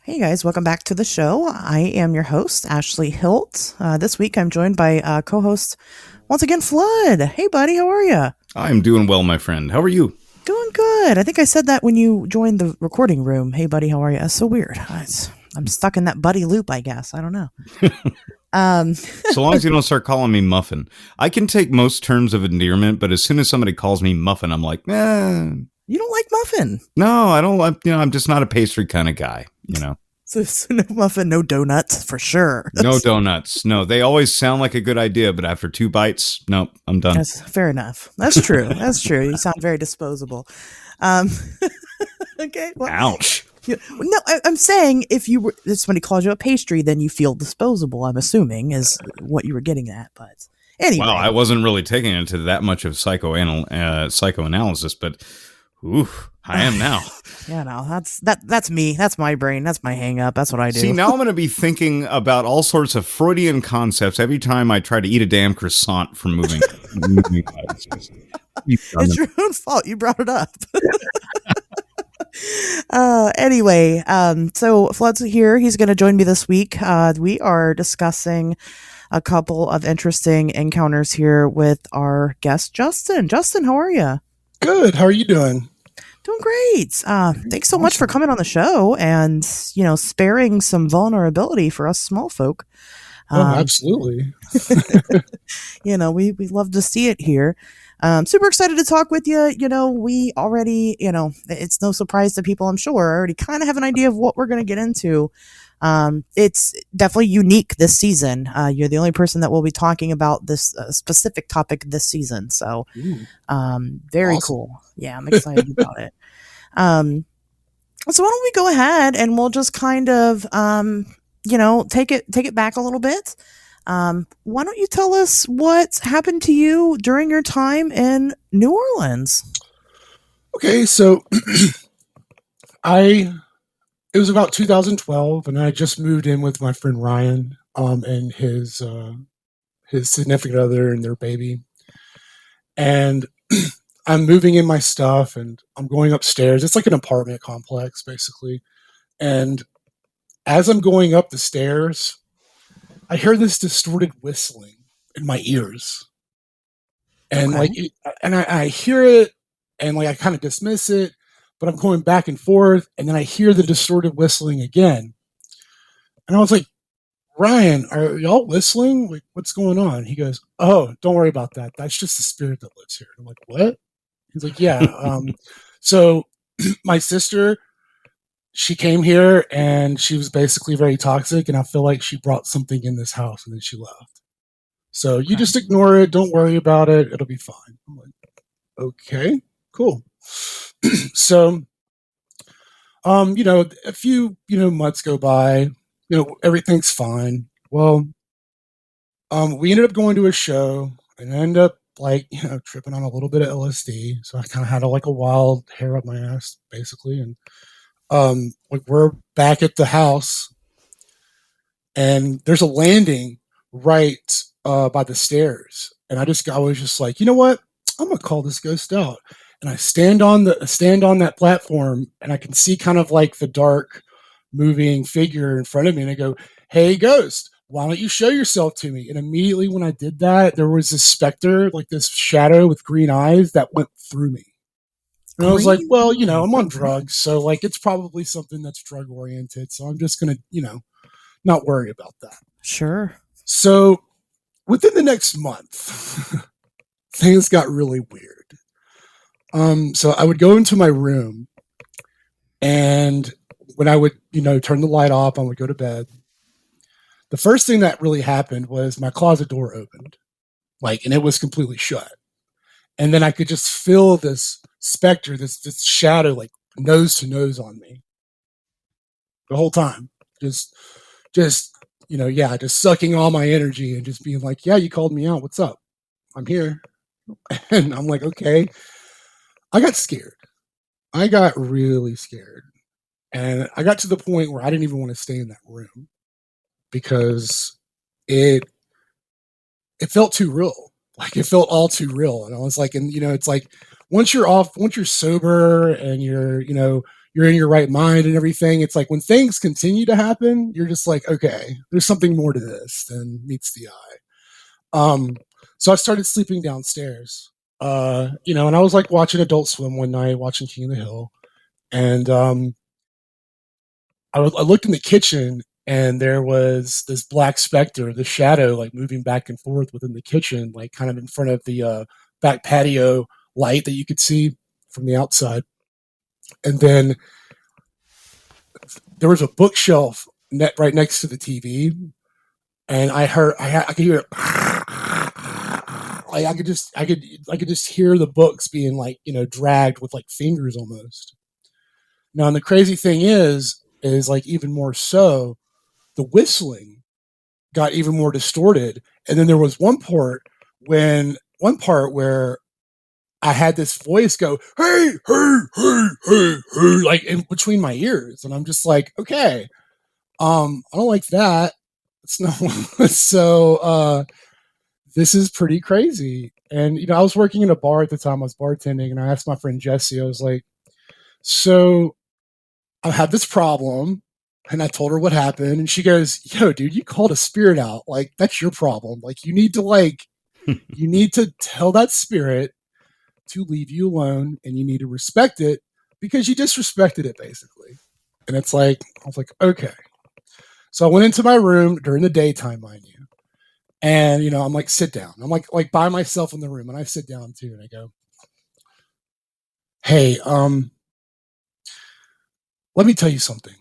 Hey guys, welcome back to the show. I am your host, Ashley Hilt. This week I'm joined by co host, once again, Flood. Hey buddy, how are you? I'm doing well, my friend. How are you? Doing good. I think I said that when you joined the recording room. Hey buddy, how are you? That's so weird. I'm stuck in that buddy loop, I guess. I don't know. Um, So long as you don't start calling me Muffin. I can take most terms of endearment, but as soon as somebody calls me Muffin, I'm like, you don't like muffin. no, I don't like, I'm just not a pastry kind of guy. So no muffin, no donuts for sure. No donuts. No, they always sound like a good idea, but after 2 bites, nope, I'm done. That's fair enough. That's true. That's true. You sound very disposable. Um, okay. Well, Ouch. no, I'm saying if somebody calls you a pastry, then you feel disposable. I'm assuming is what you were getting at. But Well, anyway, I wasn't really taking it to that much of psychoanalysis, but I am now. yeah, no, that's me. That's my brain. That's my hang up. That's what I do. See, now I'm going to be thinking about all sorts of Freudian concepts every time I try to eat a damn croissant from moving. It's your own fault. You brought it up. Anyway, so Flood's here. He's going to join me this week. We are discussing a couple of interesting encounters here with our guest, Justin. Justin, how are you? Good. How are you doing? Doing great. Thanks so much for coming on the show and, sparing some vulnerability for us small folk. Oh, absolutely. We love to see it here. Super excited to talk with you. We already, it's no surprise to people, I'm sure, already kind of have an idea of what we're going to get into. It's definitely unique this season. You're the only person that will be talking about this specific topic this season. So, Ooh, very awesome. cool. Yeah, I'm excited about it. Um, so why don't we go ahead and we'll just kind of, take it back a little bit. Why don't you tell us what's happened to you during your time in New Orleans? Okay, so I it was about 2012, and I just moved in with my friend Ryan, and his significant other and their baby, and I'm moving in my stuff, and I'm going upstairs. It's like an apartment complex, basically, and as I'm going up the stairs, I hear this distorted whistling in my ears, and Okay. I hear it, and like I kind of dismiss it, but I'm going back and forth, and then I hear the distorted whistling again, and I was like, Ryan, are y'all whistling? Like, what's going on? He goes, oh, don't worry about that. That's just the spirit that lives here. I'm like, what? He's like, yeah. So my sister, she came here and she was basically very toxic, and I feel like she brought something in this house and then she left. So you Okay. just ignore it. Don't worry about it. It'll be fine. I'm like, okay, cool. So, a few, months go by, everything's fine. Well, we ended up going to a show and I ended up like, tripping on a little bit of LSD. So I kind of had like a wild hair up my ass, basically. And like we're back at the house and there's a landing right by the stairs. And I was just like, you know what? I'm gonna call this ghost out. And I stand on that platform and I can see kind of like the dark moving figure in front of me and I go, hey ghost, why don't you show yourself to me? And immediately when I did that, there was this specter, like this shadow with green eyes that went through me. And I was like, Green well, eyes. I'm on Okay. drugs, so like it's probably something that's drug oriented. So I'm just gonna, not worry about that. Sure. So within the next month, things got really weird. So I would go into my room, and when I would, turn the light off, I would go to bed. The first thing that really happened was my closet door opened, like, and it was completely shut. And then I could just feel this specter, this shadow, like nose to nose on me the whole time. Just yeah, just sucking all my energy and just being like, yeah, you called me out. What's up? I'm here. And I'm like, okay. I got scared. I got really scared. And I got to the point where I didn't even want to stay in that room because it it felt too real. Like it felt all too real. And I was like, and it's like once you're sober and you're, you're in your right mind and everything. It's like when things continue to happen, you're just like, okay, there's something more to this than meets the eye. So I started sleeping downstairs. And I was like watching Adult Swim one night, watching King of the Hill, and I looked in the kitchen, and there was this black specter, the shadow, like moving back and forth within the kitchen, like kind of in front of the back patio light that you could see from the outside. And then there was a bookshelf right next to the TV, and I could hear it. Like I could just hear the books being like, dragged with like fingers almost. Now, and the crazy thing is like even more so, the whistling got even more distorted. And then there was one part where I had this voice go, hey, hey, hey, hey, hey, like in between my ears. And I'm just like, okay, I don't like that. It's not so this is pretty crazy. And I was working in a bar at the time. I was bartending, and I asked my friend Jesse, I was like, so I have this problem. And I told her what happened, and she goes, yo, dude, you called a spirit out. Like, that's your problem. Like, you need to tell that spirit to leave you alone, and you need to respect it because you disrespected it, basically. And it's like, I was like, okay. So I went into my room during the daytime, mind you. And, I'm like, sit down. I'm like by myself in the room, and I sit down too, and I go, hey, let me tell you something.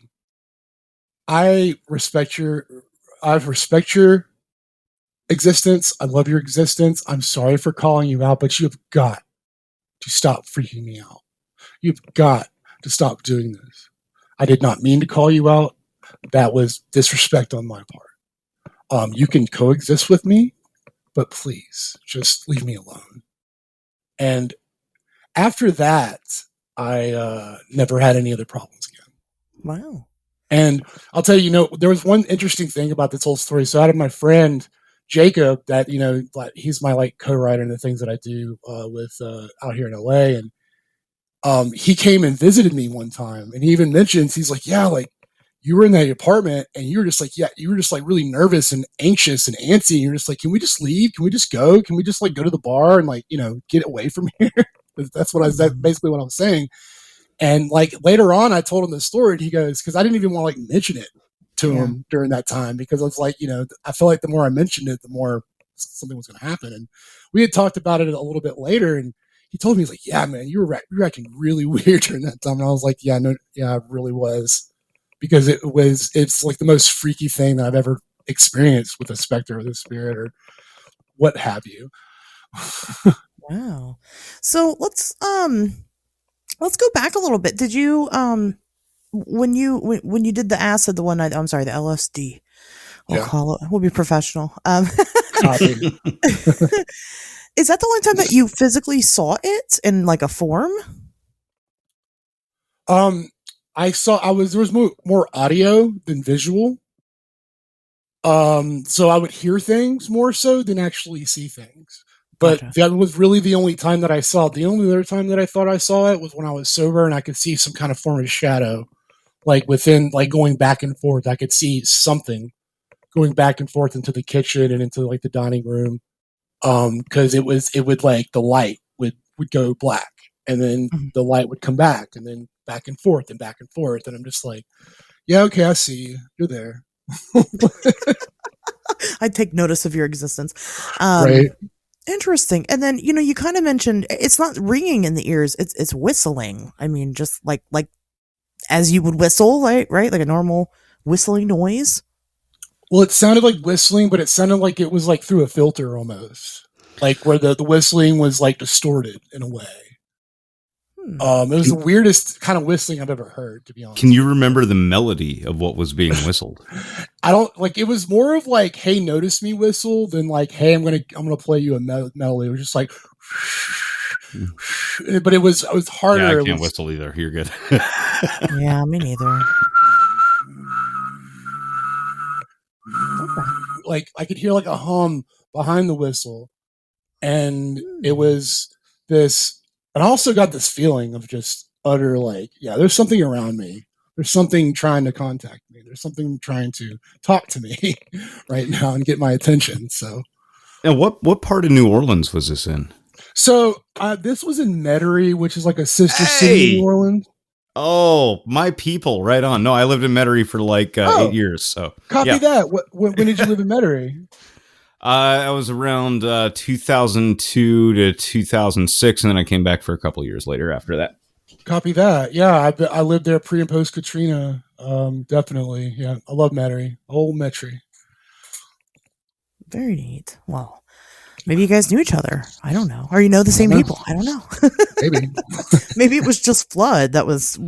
I respect your existence. I love your existence. I'm sorry for calling you out, but you have got to stop freaking me out. You've got to stop doing this. I did not mean to call you out. That was disrespect on my part. You can coexist with me, but please just leave me alone. And after that, I never had any other problems again. Wow. And I'll tell you, there was one interesting thing about this whole story. So I had my friend Jacob that, he's my like co-writer in the things that I do with out here in LA. And he came and visited me one time, and he even mentions, he's like, yeah, like you were in that apartment and you were just like, yeah, you were just like really nervous and anxious and antsy. And you're just like, can we just leave? Can we just go? Can we just like go to the bar and like, get away from here? That's basically what I was saying. And like later on, I told him the story, and he goes, because I didn't even want to like mention it to him during that time, because I was like, I feel like the more I mentioned it, the more something was going to happen. And we had talked about it a little bit later, and he told me, he's like, yeah, man, you were acting really weird during that time. And I was like, yeah, no, yeah, it really was, because it's like the most freaky thing that I've ever experienced with a specter or the spirit or what have you. Wow. So let's go back a little bit. Did you when you did the acid the one night, I'm sorry, the LSD, call it, we'll be professional. Copy. Is that the only time that you physically saw it in like a form? There was more audio than visual. So I would hear things more so than actually see things. But Gotcha. that was really the only time that I saw it. The only other time that I thought I saw it was when I was sober, and I could see some kind of form of shadow, like within, like going back and forth. I could see something going back and forth into the kitchen and into like the dining room. Because it would like the light would go black, and then the light would come back, and then back and forth and back and forth. And I'm just like, yeah, okay, I see you. You're there. I'd take notice of your existence. Right. Interesting. And then, you kind of mentioned it's not ringing in the ears, it's whistling. I mean, just like as you would whistle, right? Like a normal whistling noise. Well, it sounded like whistling, but it sounded like it was like through a filter almost. Like where the whistling was like distorted in a way. It was the weirdest kind of whistling I've ever heard, to be honest. Can you remember the melody of what was being whistled? I don't like. It was more of like, "Hey, notice me" whistle than like, "Hey, I'm gonna play you a melody." It was just like, but it was harder. Yeah, I can't whistle either. You're good. Yeah, me neither. Okay. Like I could hear like a hum behind the whistle, and it was this. And I also got this feeling of just utter like, yeah, there's something around me. There's something trying to contact me. There's something trying to talk to me right now and get my attention. So, And what part of New Orleans was this in? this was in Metairie, which is like a sister city of Hey! New Orleans. Oh, my people, right on. No, I lived in Metairie for like 8 years. So Copy that. When did you live in Metairie? I was around 2002 to 2006, and then I came back for a couple years later after that. Copy that. Yeah, I lived there pre and post Katrina. Definitely. Yeah, I love Metairie. Old Metairie. Very neat. Well, maybe you guys knew each other. I don't know. Or you know the same people. I don't know. Maybe. Maybe it was just flood that was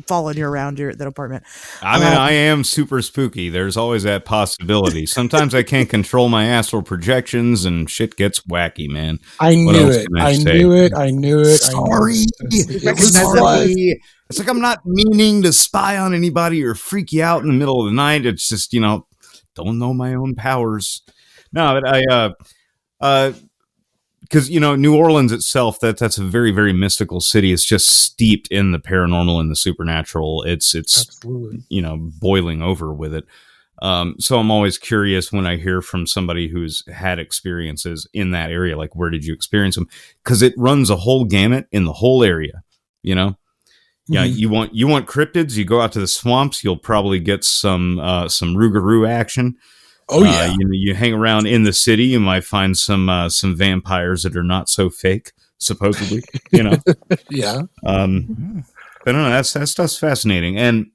following you around that apartment. I mean, I am super spooky. There's always that possibility. Sometimes I can't control my astral projections, and shit gets wacky, man. I knew it. I knew it. Sorry. It's like I'm not meaning to spy on anybody or freak you out in the middle of the night. It's just, don't know my own powers. No, but because New Orleans itself, that's a very, very mystical city. It's just steeped in the paranormal and the supernatural. It's Absolutely. Boiling over with it. So I'm always curious when I hear from somebody who's had experiences in that area, like where did you experience them? Because it runs a whole gamut in the whole area. Yeah, you want cryptids, you go out to the swamps, you'll probably get some Rougarou action. Oh yeah, you hang around in the city, you might find some vampires that are not so fake, supposedly. Yeah. But I don't know, that stuff's fascinating. And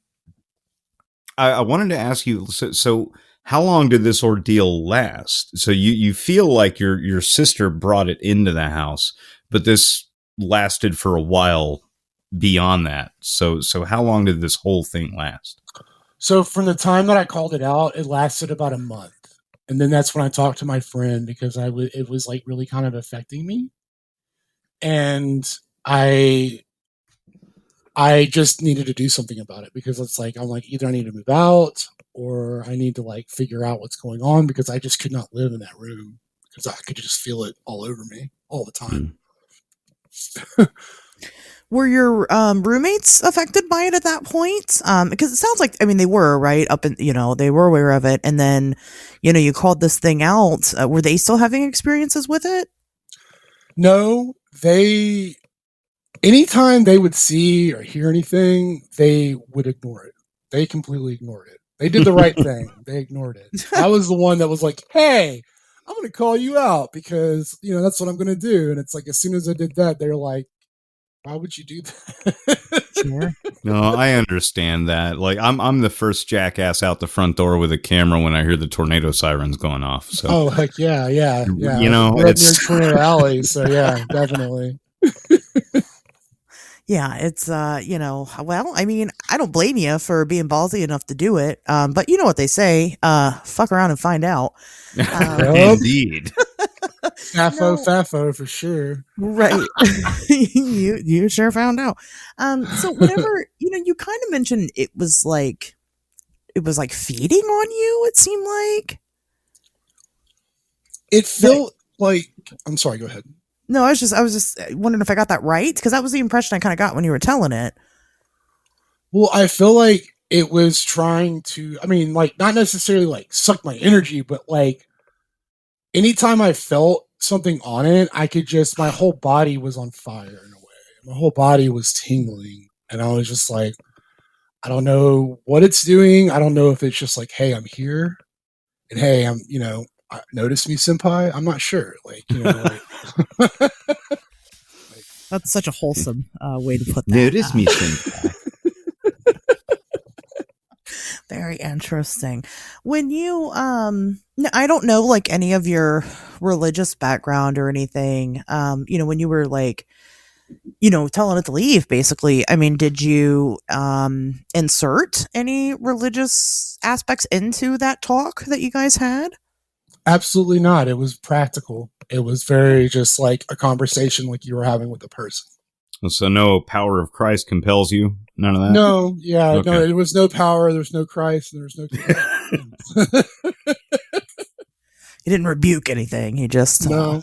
I wanted to ask you, so how long did this ordeal last? So you feel like your sister brought it into the house, but this lasted for a while beyond that. So how long did this whole thing last? So from the time that I called it out, it lasted about a month. And then that's when I talked to my friend because it was like really kind of affecting me. And I just needed to do something about it because it's like, I'm like, either I need to move out or I need to like figure out what's going on because I just could not live in that room because I could just feel it all over me all the time. Were your roommates affected by it at that point? Because it sounds like, they were, right? They were aware of it. And then, you called this thing out. Were they still having experiences with it? No, anytime they would see or hear anything, they would ignore it. They completely ignored it. They did the right thing. They ignored it. I was the one that was like, hey, I'm going to call you out because, that's what I'm going to do. And it's like, as soon as I did that, they're like, why would you do that? Sure. No, I understand that. Like, I'm the first jackass out the front door with a camera when I hear the tornado sirens going off. So, oh heck yeah. It's near Tornado Alley, so yeah, definitely. Yeah, it's well, I don't blame you for being ballsy enough to do it. But you know what they say, fuck around and find out. Indeed. Fafo for sure. Right. you sure found out. So whenever, you kind of mentioned it was like feeding on you, it seemed like. It felt like, I'm sorry, go ahead. No, I was just wondering if I got that right, because that was the impression I kind of got when you were telling it. Well, I feel like it was trying to, not necessarily like suck my energy, but like anytime I felt something on it, I could just, my whole body was on fire in a way. My whole body was tingling. And I was just like, I don't know what it's doing. I don't know if it's just like, hey, I'm here. And hey, I'm, notice me, senpai. I'm not sure. That's such a wholesome way to put that. Notice me, senpai. Very interesting. When you, I don't know, like any of your religious background or anything, when you were like, telling it to leave, basically, did you, insert any religious aspects into that talk that you guys had? Absolutely not. It was practical. It was very just like a conversation like you were having with a person. So no power of Christ compels you? None of that? No, yeah, Okay. no, there was no power, there was no Christ, and there was no He didn't rebuke anything. He just no.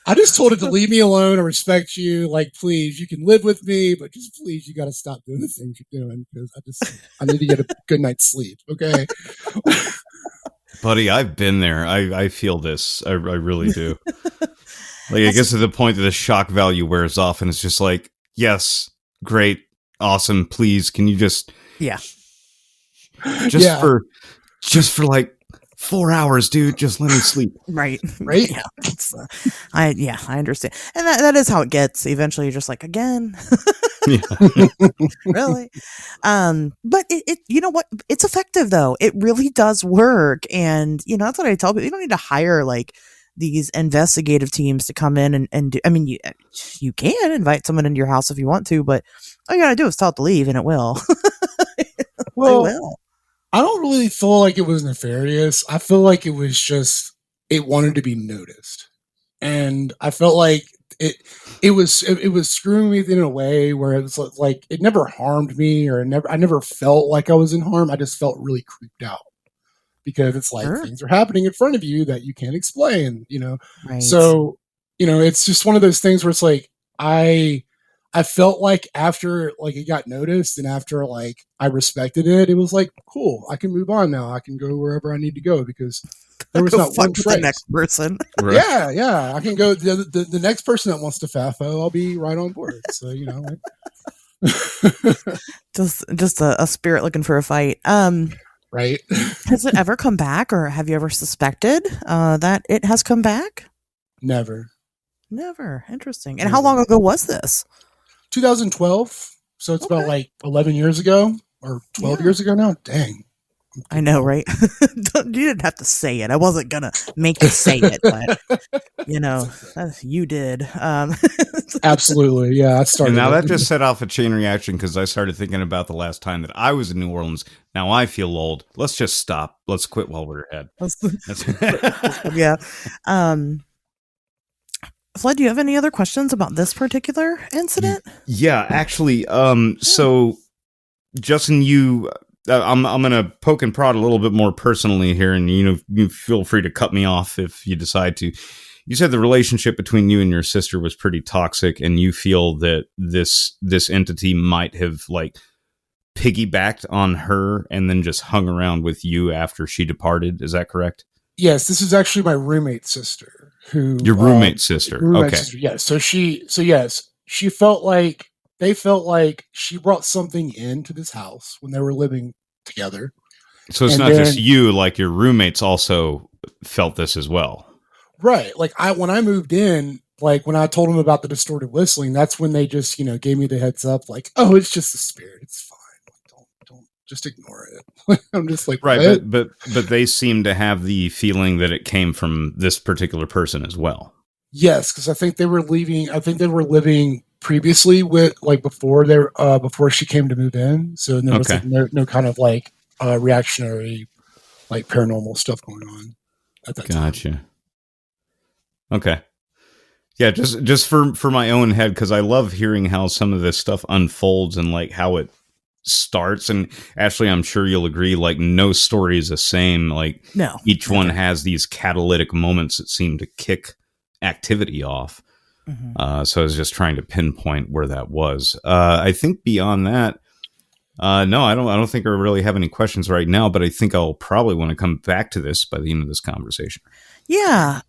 I just told it to leave me alone. I respect you. Like, please, you can live with me, but just please, you got to stop doing the things you're doing because I need to get a good night's sleep. Okay. Buddy, I've been there. I feel this. I really do. Like, I guess to the point that the shock value wears off, and it's just like, yes, great, awesome. Please, can you just, just for like 4 hours, dude, just let me sleep. Right. Right. Yeah. I understand, and that is how it gets. Eventually, you're just like, again. Really. But it you know what? It's effective though. It really does work, and that's what I tell people. You don't need to hire like these investigative teams to come in and do. I mean, you can invite someone into your house if you want to, but all you gotta do is tell it to leave, and it will. Well, It will. I don't really feel like it was nefarious. I feel like it was just it wanted to be noticed, and I felt like it was screwing me in a way where it was like it never harmed me or I never felt like I was in harm. I just felt really creeped out because it's like Sure. things are happening in front of you that you can't explain, Right. So, it's just one of those things where it's like I felt like after like it got noticed and after like I respected it, it was like cool. I can move on now. I can go wherever I need to go because there was Go not fuck one with the trace. next person. Right. Yeah. I can go the next person that wants to FAFO, I'll be right on board. So like, just a spirit looking for a fight. right. Has it ever come back, or have you ever suspected that it has come back? Never. Interesting. And how long ago was this? 2012. So it's about like 11 years ago or 12 years ago now. Dang. I know, right? You didn't have to say it. I wasn't gonna make you say it, but you did. Absolutely, yeah. I started. And now that just set off a chain reaction because I started thinking about the last time that I was in New Orleans. Now I feel old. Let's just stop. Let's quit while we're ahead. Yeah. Flood, do you have any other questions about this particular incident? Yeah, actually. So, Justin, I'm gonna poke and prod a little bit more personally here, and you feel free to cut me off if you decide to. You said the relationship between you and your sister was pretty toxic, and you feel that this entity might have like piggybacked on her and then just hung around with you after she departed. Is that correct? Yes, this is actually my roommate's sister. Your roommate's sister. Okay. Sister, yes. So yes, they felt like she brought something into this house when they were living together. So it's not just you, like your roommates also felt this as well. Right. Like when I moved in, like when I told them about the distorted whistling, that's when they just, gave me the heads up, like, oh, it's just a spirit. It's fine. Like, don't just ignore it. I'm just like, right. But they seem to have the feeling that it came from this particular person as well. Yes. Cause I think they were living previously with like before she came to move in. So there was like no kind of like reactionary, like paranormal stuff going on at that time. Gotcha. Okay. Yeah, just for my own head, because I love hearing how some of this stuff unfolds and like how it starts. And Ashley, I'm sure you'll agree, like no story is the same. Like each one has these catalytic moments that seem to kick activity off. Mm-hmm. So I was just trying to pinpoint where that was. I think beyond that, no, I don't think I really have any questions right now, but I think I'll probably want to come back to this by the end of this conversation. Yeah.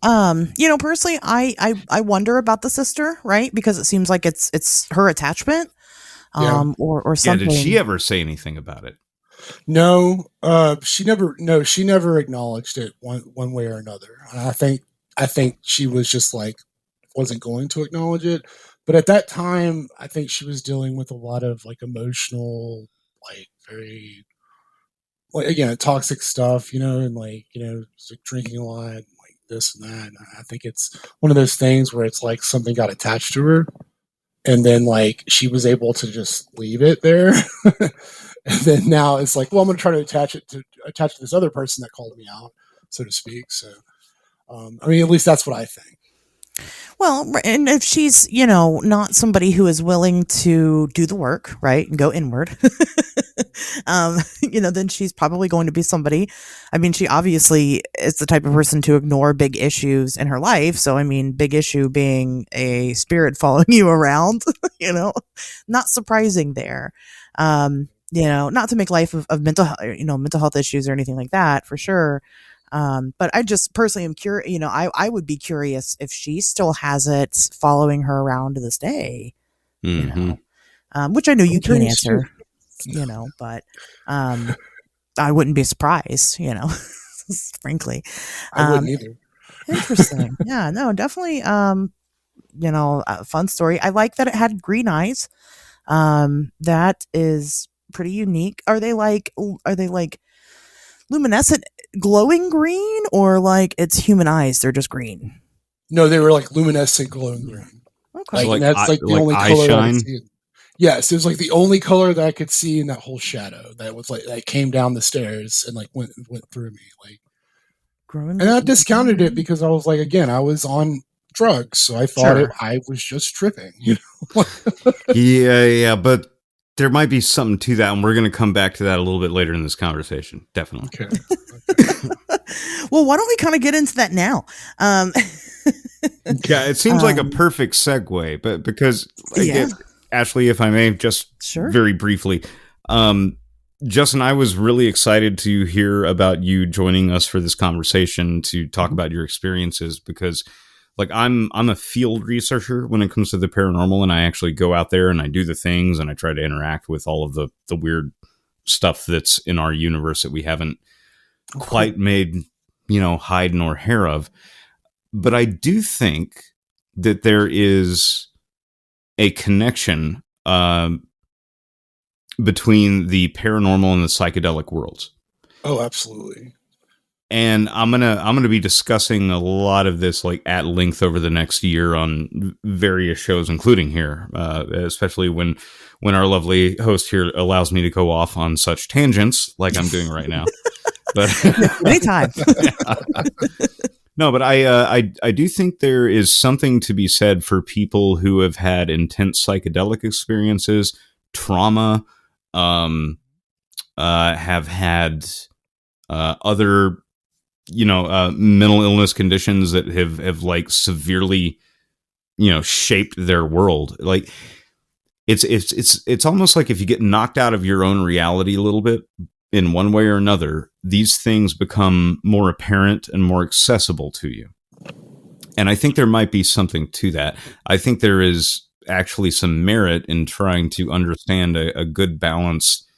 Personally, I wonder about the sister, right? Because it seems like it's her attachment, or something. Yeah, did she ever say anything about it? No, she never acknowledged it one way or another. And I think she was just like, wasn't going to acknowledge it. But at that time, I think she was dealing with a lot of like emotional, like very, like again, toxic stuff, and like, like drinking a lot, and like this and that. And I think it's one of those things where it's like something got attached to her, and then like she was able to just leave it there. And then now it's like, well, I'm going to try to attach to this other person that called me out, so to speak. So, I mean, at least that's what I think. Well, and if she's, not somebody who is willing to do the work, right, and go inward, then she's probably going to be somebody. I mean, she obviously is the type of person to ignore big issues in her life. So, I mean, big issue being a spirit following you around, not surprising there. Not to make life of mental health issues or anything like that, for sure. But I just personally am curious, I would be curious if she still has it following her around to this day, which I know you can't answer, but I wouldn't be surprised, frankly. I wouldn't either. Interesting. Yeah, no, definitely, a fun story. I like that it had green eyes. That is pretty unique. Are they like luminescent glowing green, or like it's human eyes, they're just green? No, they were like luminescent glowing green. Okay. Like that's like the only color that I could see. Yes, it was like the only color that I could see in that whole shadow that was like that came down the stairs and like went through me. Like, and I discounted it because I was like, again, I was on drugs, so I thought I was just tripping. Yeah, but there might be something to that, and we're going to come back to that a little bit later in this conversation. Definitely. Okay. Well, why don't we kind of get into that now? Yeah, it seems like a perfect segue, but because Ashley, if I may, just very briefly, Justin, I was really excited to hear about you joining us for this conversation to talk about your experiences, because like I'm a field researcher when it comes to the paranormal, and I actually go out there and I do the things and I try to interact with all of the weird stuff that's in our universe that we haven't quite made, hide nor hair of. But I do think that there is a connection between the paranormal and the psychedelic worlds. Oh, absolutely. And I'm gonna be discussing a lot of this like at length over the next year on various shows, including here, especially when our lovely host here allows me to go off on such tangents like I'm doing right now. But anytime. No, but I do think there is something to be said for people who have had intense psychedelic experiences, trauma, have had other mental illness conditions that have like severely shaped their world. Like it's almost like if you get knocked out of your own reality a little bit in one way or another, these things become more apparent and more accessible to you. And I think there might be something to that. I think there is actually some merit in trying to understand a good balanced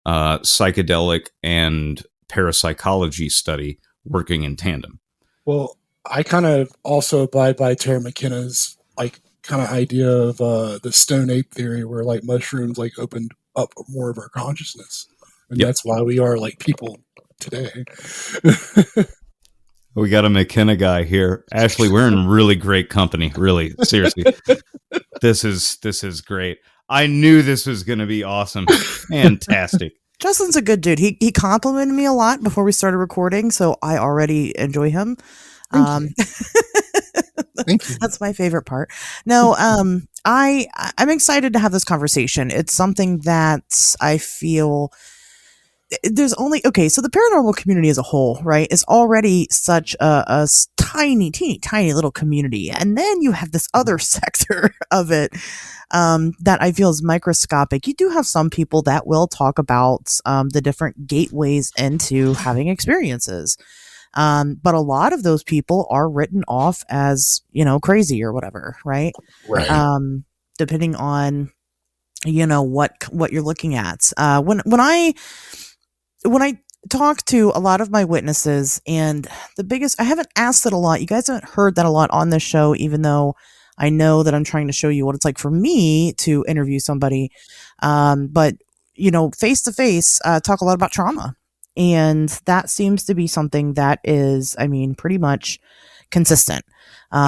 psychedelic and parapsychology study working in tandem. Well, I kind of also abide by Tara McKenna's like kind of idea of the stone ape theory, where like mushrooms like opened up more of our consciousness, and that's why we are like people today. We got a McKenna guy here. Ashley, we're in really great company. Really, seriously. This is great. I knew this was going to be awesome. Fantastic. Justin's a good dude. He complimented me a lot before we started recording, so I already enjoy him. Thank you. That's my favorite part. No, I'm excited to have this conversation. It's something that I feel there's only so the paranormal community as a whole, right, is already such a tiny, teeny, tiny little community, and then you have this other sector of it that I feel is microscopic. You do have some people that will talk about the different gateways into having experiences, but a lot of those people are written off as crazy or whatever, right? Depending on what you're looking at. When I talk to a lot of my witnesses, and I haven't asked it a lot. You guys haven't heard that a lot on this show, even though I know that I'm trying to show you what it's like for me to interview somebody. But face to face, talk a lot about trauma. And that seems to be something that is, pretty much consistent.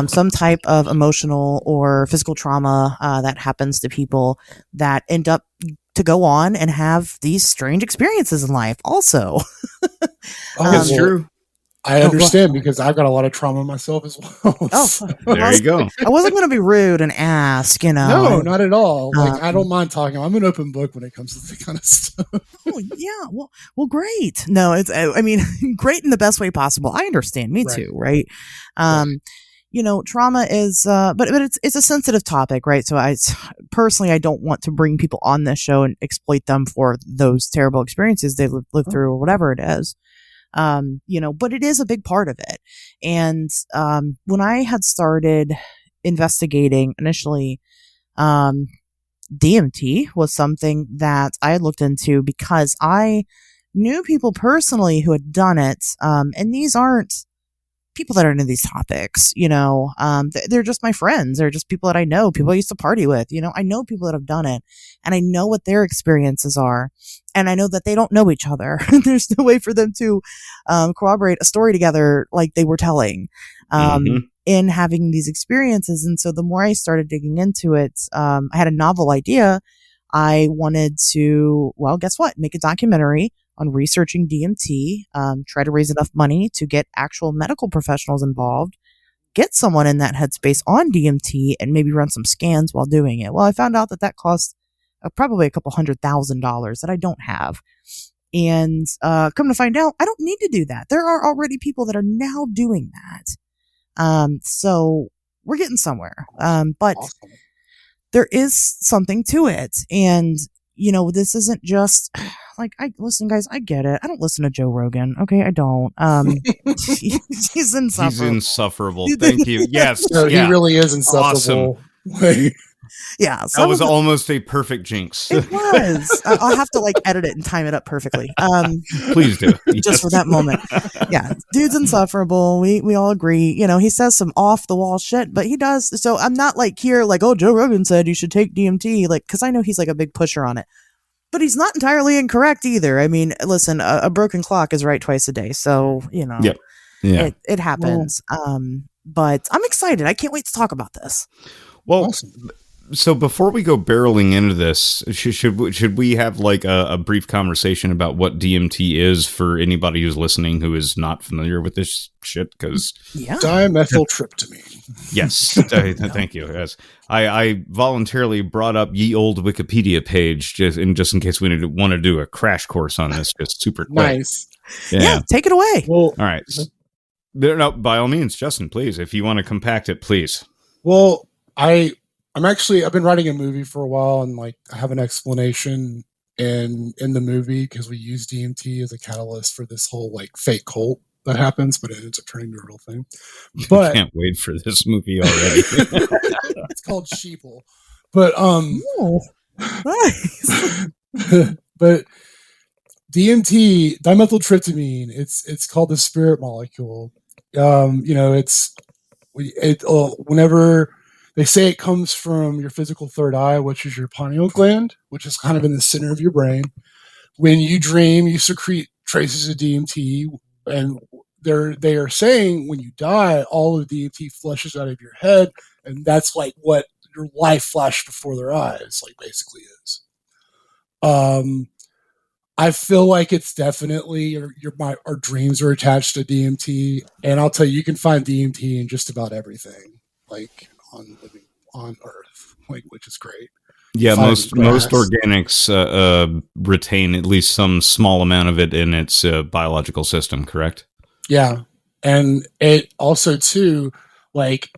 Some type of emotional or physical trauma that happens to people that end up to go on and have these strange experiences in life also. That's true. I understand because I've got a lot of trauma myself as well. Oh, There you go. I wasn't going to be rude and ask, No, not at all. Like, I Um, don't mind talking. I'm an open book when it comes to that kind of stuff. Oh yeah, well, great. No, it's I mean, great in the best way possible. I understand. Me Right. too, right? Right. Trauma is, but it's a sensitive topic, right? So I personally, I don't want to bring people on this show and exploit them for those terrible experiences they lived through or whatever it is. But it is a big part of it. And when I had started investigating initially, DMT was something that I had looked into because I knew people personally who had done it. And these aren't people that are into these topics, they're just my friends. They're just people that I know, people I used to party with. I know people that have done it and I know what their experiences are. And I know that they don't know each other. There's no way for them to corroborate a story together like they were telling in having these experiences. And so the more I started digging into it, I had a novel idea. I wanted to, well, guess what? Make a documentary on researching DMT, try to raise enough money to get actual medical professionals involved, get someone in that headspace on DMT, and maybe run some scans while doing it. Well, I found out that cost probably a couple $100,000 that I don't have. And come to find out, I don't need to do that. There are already people that are now doing that. So we're getting somewhere. But Awesome. there is something to it. And, this isn't just like, listen, guys, I get it. I don't listen to Joe Rogan. Okay. I don't. He's insufferable. He's insufferable. Thank you. Yes. No, he really is insufferable. Awesome. Yeah. That was almost a perfect jinx. It was. I'll have to edit it and time it up perfectly. Please do. Just for that moment. Yeah. Dude's insufferable. We all agree. He says some off the wall shit, but he does. So I'm not here oh, Joe Rogan said you should take DMT, cause I know he's a big pusher on it, but he's not entirely incorrect either. I mean, listen, a broken clock is right twice a day. So, Yep. Yeah. It happens. But I'm excited. I can't wait to talk about this. Well, Awesome. So before we go barreling into this, should we have a brief conversation about what DMT is for anybody who's listening who is not familiar with this shit? Because dimethyltryptamine. Yes, thank you. Yes, I voluntarily brought up ye old Wikipedia page just in case we want to do a crash course on this, just super quick. Nice. Yeah, take it away. Well, all right. No, by all means, Justin, please, if you want to compact it, please. Well, I've been writing a movie for a while, and I have an explanation in the movie because we use DMT as a catalyst for this whole fake cult that happens, but it ends up turning into a real thing. But I can't wait for this movie already. It's called Sheeple. But Nice. but DMT, dimethyltryptamine, it's called the spirit molecule. Whenever they say it comes from your physical third eye, which is your pineal gland, which is kind of in the center of your brain. When you dream, you secrete traces of DMT, and they are saying when you die, all of DMT flushes out of your head, and that's what your life flashed before their eyes, basically is. I feel like it's definitely our dreams are attached to DMT, and I'll tell you, you can find DMT in just about everything, on Earth, which is great. Yeah, most organics retain at least some small amount of it in its biological system, correct? Yeah, and it also too,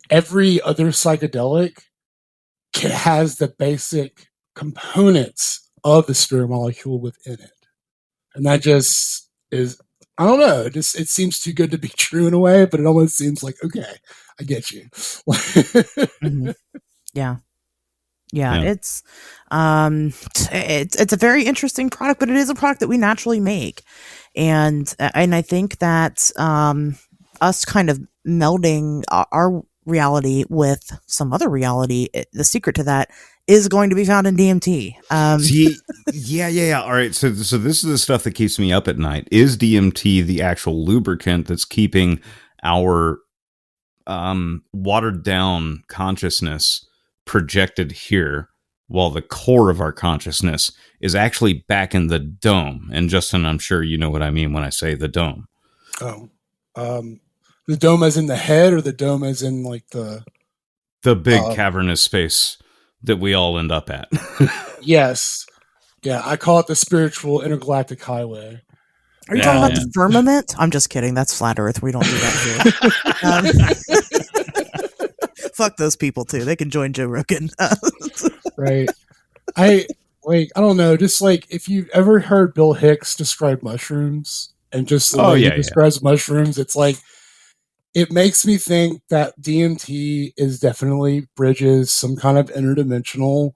every other psychedelic has the basic components of the spirit molecule within it. And that just is, I don't know, it seems too good to be true in a way, but it almost seems okay, I get you. Mm-hmm. Yeah. It's a very interesting product, but it is a product that we naturally make. And I think that us kind of melding our reality with some other reality, the secret to that is going to be found in DMT. Yeah. All right. So this is the stuff that keeps me up at night. Is DMT the actual lubricant that's keeping our watered down consciousness projected here, while the core of our consciousness is actually back in the dome? And Justin, I'm sure you know what I mean when I say the dome. Oh, The dome as in the head, or the dome as in like the big cavernous space that we all end up at. Yes. Yeah, I call it the spiritual intergalactic highway. Are you talking about the firmament? I'm just kidding. That's flat Earth. We don't do that here. Fuck those people too. They can join Joe Rogan. Right. I don't know. Just like if you've ever heard Bill Hicks describe mushrooms and just the way he describes mushrooms, it's like it makes me think that DMT is definitely bridges some kind of interdimensional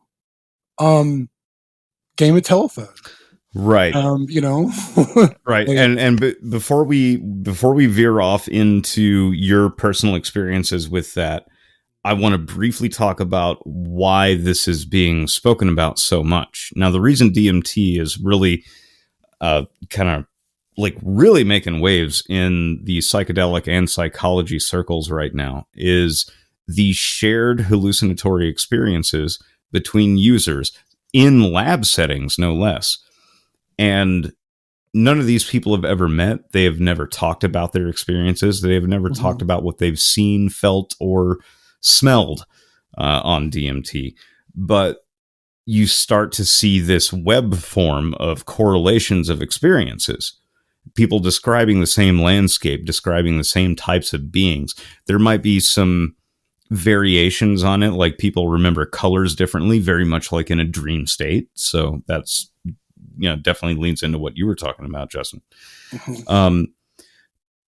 game of telephone. Right. Right. And before we veer off into your personal experiences with that, I want to briefly talk about why this is being spoken about so much. Now, the reason DMT is really kind of like really making waves in the psychedelic and psychology circles right now is the shared hallucinatory experiences between users in lab settings, no less. And none of these people have ever met. They have never talked about their experiences. They have never talked about what they've seen, felt, or smelled on DMT. But you start to see this web form of correlations of experiences. People describing the same landscape, describing the same types of beings. There might be some variations on it, like people remember colors differently, very much like in a dream state. So that's, definitely leans into what you were talking about, Justin.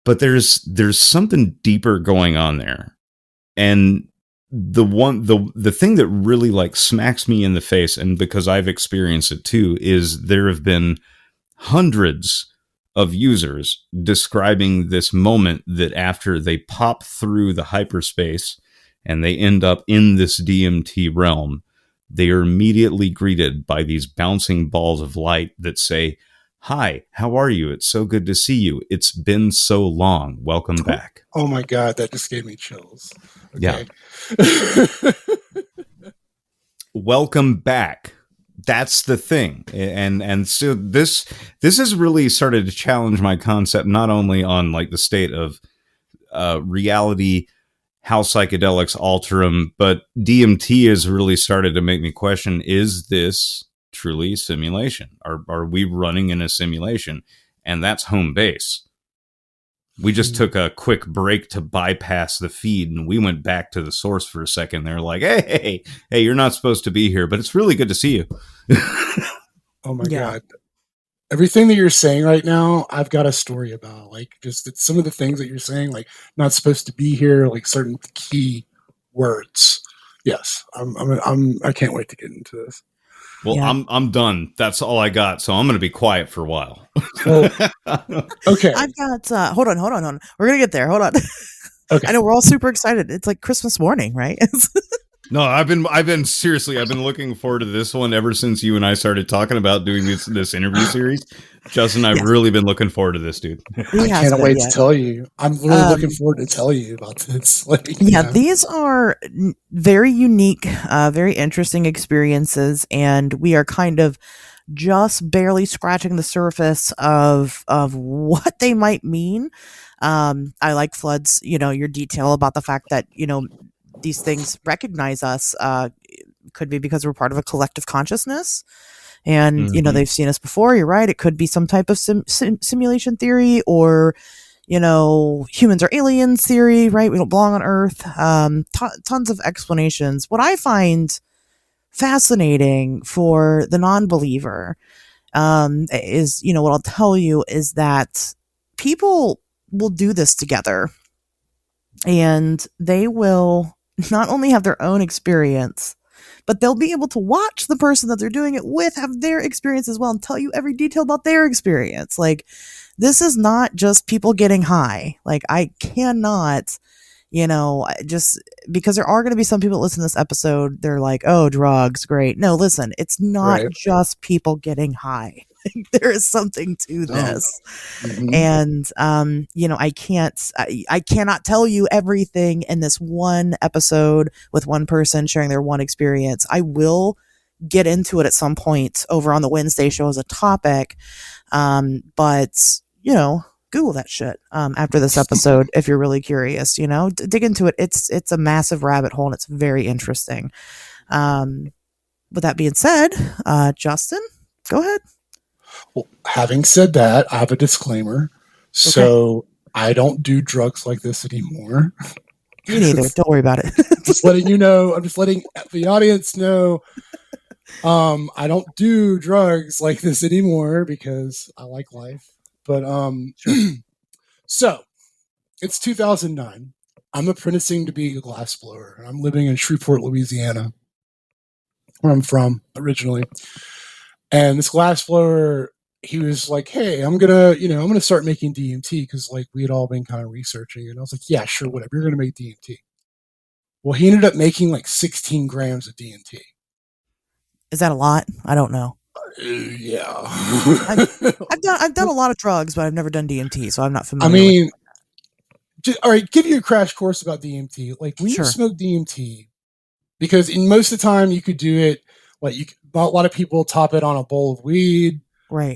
But there's something deeper going on there. And the thing that really like smacks me in the face, and because I've experienced it too, is there have been hundreds of users describing this moment that after they pop through the hyperspace and they end up in this DMT realm, they are immediately greeted by these bouncing balls of light that say, "Hi, how are you? It's so good to see you. It's been so long. Welcome back." Oh my God, that just gave me chills. Okay. Yeah. Welcome back. That's the thing. And so this has really started to challenge my concept, not only on like the state of reality, how psychedelics alter them, but DMT has really started to make me question, is this truly simulation? Are we running in a simulation? And that's home base. We just took a quick break to bypass the feed, and we went back to the source for a second. They're like, hey, you're not supposed to be here, but it's really good to see you. Oh my God. Everything that you're saying right now, I've got a story about. Like, just some of the things that you're saying, like not supposed to be here, like certain key words. Yes, I can't wait to get into this. Well, yeah. I'm done. That's all I got. So I'm going to be quiet for a while. Well, okay. I've got, hold on. We're going to get there. Hold on. Okay. I know we're all super excited. It's like Christmas morning, right? No, I've been looking forward to this one ever since you and I started talking about doing this interview series. Justin, I've really been looking forward to this, dude. I can't wait to tell you. I'm really looking forward to tell you about this. Like, these are very unique, very interesting experiences, and we are kind of just barely scratching the surface of what they might mean. I like Flood's, your detail about the fact that, these things recognize us, could be because we're part of a collective consciousness, and they've seen us before. You're right. It could be some type of simulation theory, or humans are aliens theory, right? We don't belong on Earth. Tons of explanations. What I find fascinating for the non-believer is, what I'll tell you is that people will do this together, and they will not only have their own experience, but they'll be able to watch the person that they're doing it with have their experience as well and tell you every detail about their experience. Like, this is not just people getting high. Like, I cannot, just because there are going to be some people that listen to this episode, they're like, oh, drugs, great. No, listen, it's not just people getting high. There is something to this. And, I cannot tell you everything in this one episode with one person sharing their one experience. I will get into it at some point over on the Wednesday show as a topic. But, Google that shit after this episode if you're really curious. You know, dig into it. It's a massive rabbit hole and it's very interesting. With that being said, Justin, go ahead. Well, having said that, I have a disclaimer. So I don't do drugs like this anymore. Me neither. Don't worry about it. Just letting you know. I'm just letting the audience know. I don't do drugs like this anymore because I like life. But so it's 2009. I'm apprenticing to be a glassblower. I'm living in Shreveport, Louisiana, where I'm from originally. And this glassblower, he was like, "Hey, I'm gonna start making DMT," because like we had all been kind of researching, and I was like, "Yeah, sure, whatever. You're gonna make DMT." Well, he ended up making like 16 grams of DMT. Is that a lot? I don't know. Yeah. I've done a lot of drugs, but I've never done DMT, so I'm not familiar. I mean, all right, give you a crash course about DMT. Like when you smoke DMT, because in most of the time you could do it, like a lot of people top it on a bowl of weed. Right.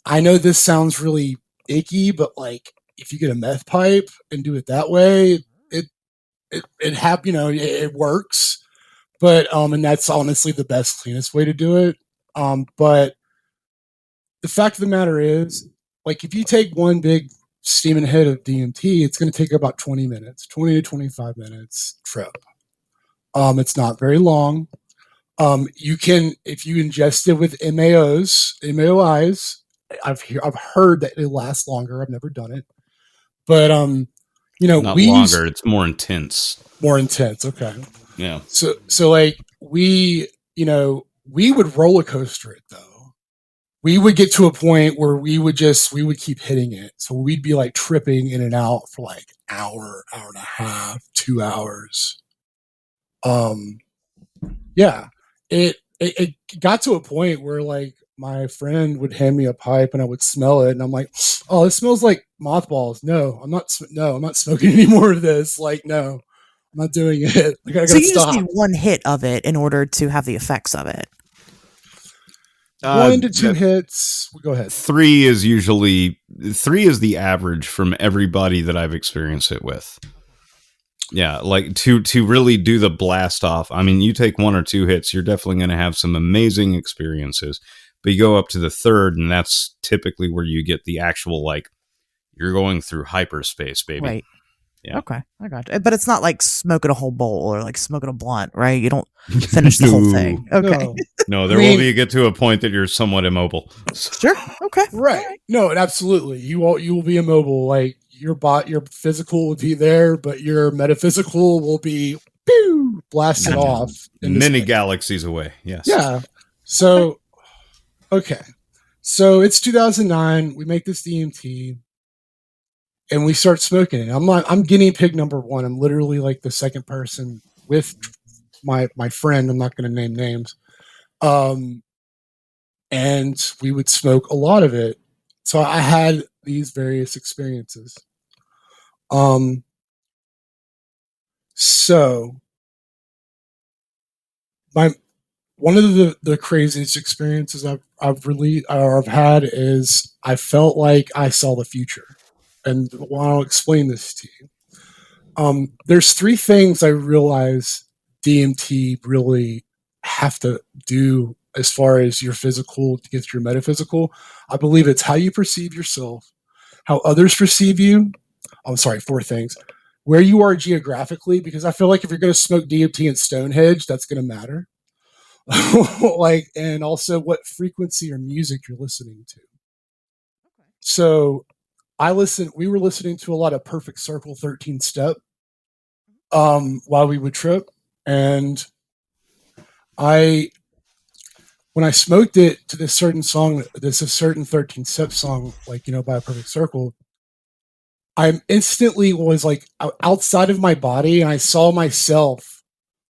I know this sounds really icky, but like if you get a meth pipe and do it that way, it works. But and that's honestly the best, cleanest way to do it. But the fact of the matter is, like if you take one big steaming hit of DMT, it's going to take about 20 to 25 minutes trip. It's not very long. You can, if you ingest it with MAOIs, I've heard that it lasts longer. I've never done it, but not longer. It's more intense. More intense. Okay. Yeah. So like we would roller coaster it though. We would get to a point where we would keep hitting it. So we'd be like tripping in and out for like hour and a half, 2 hours. Yeah, it got to a point where like my friend would hand me a pipe and I would smell it and I'm like, oh, it smells like mothballs. No, I'm not smoking any more of this. Like, no, I'm not doing it. Like, I gotta so you stop. just need one hit of it in order to have the effects of it. 1 to 2 hits. Go ahead. 3 is the average from everybody that I've experienced it with. Yeah, like to really do the blast off. I mean, you take 1 or 2 hits, you're definitely going to have some amazing experiences. But you go up to the 3rd, and that's typically where you get the actual, like, you're going through hyperspace, baby. Right. Yeah. Okay, I got you. But it's not like smoking a whole bowl or like smoking a blunt, right? You don't finish the whole thing. Okay. No, there will be get to a point that you're somewhat immobile. Sure. Okay. Right. No, absolutely. You will be immobile. Like your physical will be there, but your metaphysical will be blasted off many galaxies away. Yes. Yeah. So, okay. So it's 2009. We make this DMT. And we start smoking it. I'm guinea pig number 1. I'm literally like the second person with my friend. I'm not going to name names. And we would smoke a lot of it. So I had these various experiences. So one of the craziest experiences I've had is I felt like I saw the future. And I'll explain this to you. There's 3 things I realize DMT really have to do as far as your physical to get your metaphysical. I believe it's how you perceive yourself, how others perceive you. I'm sorry, 4 things. Where you are geographically, because I feel like if you're going to smoke DMT in Stonehenge, that's going to matter. And also what frequency or music you're listening to. So we were listening to a lot of Perfect Circle 13 Step while we would trip. And when I smoked it to this certain song, this a certain 13 Step song, like, by a Perfect Circle, I instantly was like outside of my body and I saw myself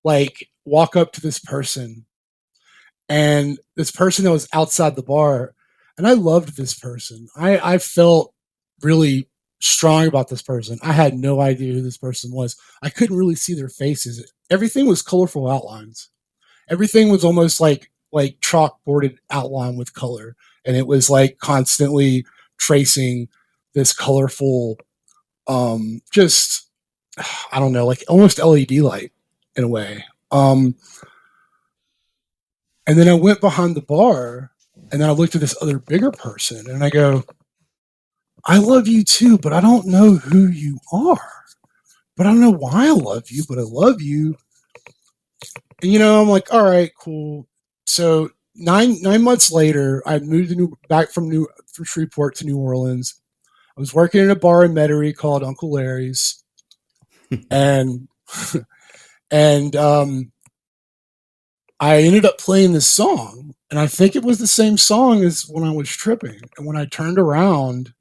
like walk up to this person and this person that was outside the bar. And I loved this person. I felt really strong about this person. I had no idea who this person was. I couldn't really see their faces. Everything was colorful outlines. Everything was almost like chalkboarded outline with color. And it was like constantly tracing this colorful, just, I don't know, like almost LED light in a way. And then I went behind the bar, and then I looked at this other bigger person, and I go, I love you too, but I don't know who you are. But I don't know why I love you, but I love you. And I'm like, all right, cool. So 9 months later, I moved back from Shreveport to New Orleans. I was working in a bar in Metairie called Uncle Larry's, and and I ended up playing this song, and I think it was the same song as when I was tripping. And when I turned around,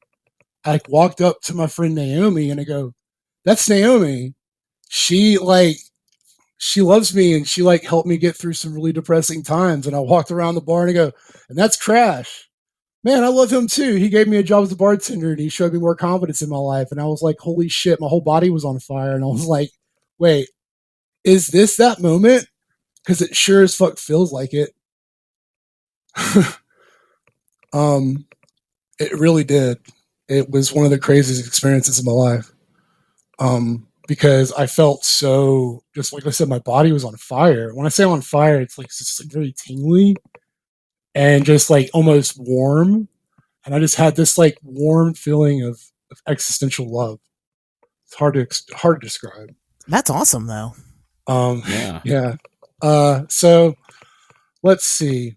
I walked up to my friend Naomi, and I go, "That's Naomi. She loves me, and she helped me get through some really depressing times." And I walked around the bar and I go, "And that's Crash. Man, I love him too. He gave me a job as a bartender, and he showed me more confidence in my life." And I was like, holy shit, my whole body was on fire. And I was like, wait, is this that moment? Because it sure as fuck feels like it. It really did. It was one of the craziest experiences of my life. Because I felt so, just like I said, my body was on fire. When I say on fire, it's just very tingly and just almost warm. And I just had this warm feeling of existential love. It's hard to describe. That's awesome, though. Yeah. So let's see.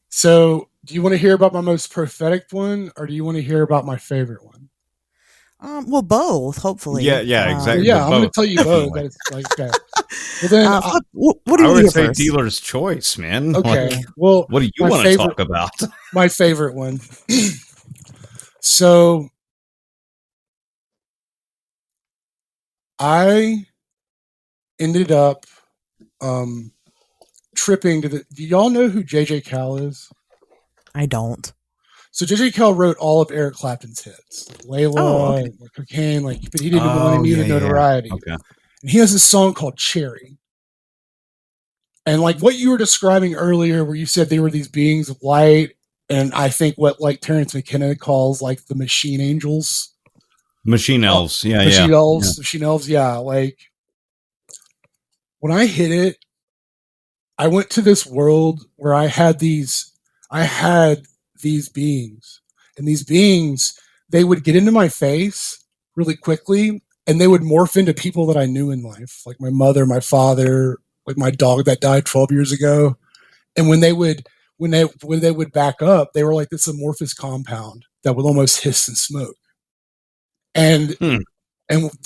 So do you want to hear about my most prophetic one, or do you want to hear about my favorite one? Well, both, hopefully. Yeah, exactly. Yeah, I'm going to tell you both. Definitely. That it's okay. Well, then, what do you I want to would hear say first? dealer's choice, man. okay. Like, Well, what do you my want to favorite- talk about? My favorite one. So I ended up tripping to the. Do y'all know who J.J. Cale is? I don't. So J.J. Cale wrote all of Eric Clapton's hits, Layla, Oh, okay. Cocaine, but he didn't want any of the notoriety. Okay. And he has this song called Cherry. And what you were describing earlier, where you said they were these beings of light, and I think what Terrence McKenna calls the machine angels. Machine elves. Machine elves, yeah. When I hit it, I went to this world where I had these beings, and these beings, they would get into my face really quickly, and they would morph into people that I knew in life, like my mother, my father, like my dog that died 12 years ago. And when they would back up, they were like this amorphous compound that would almost hiss and smoke. And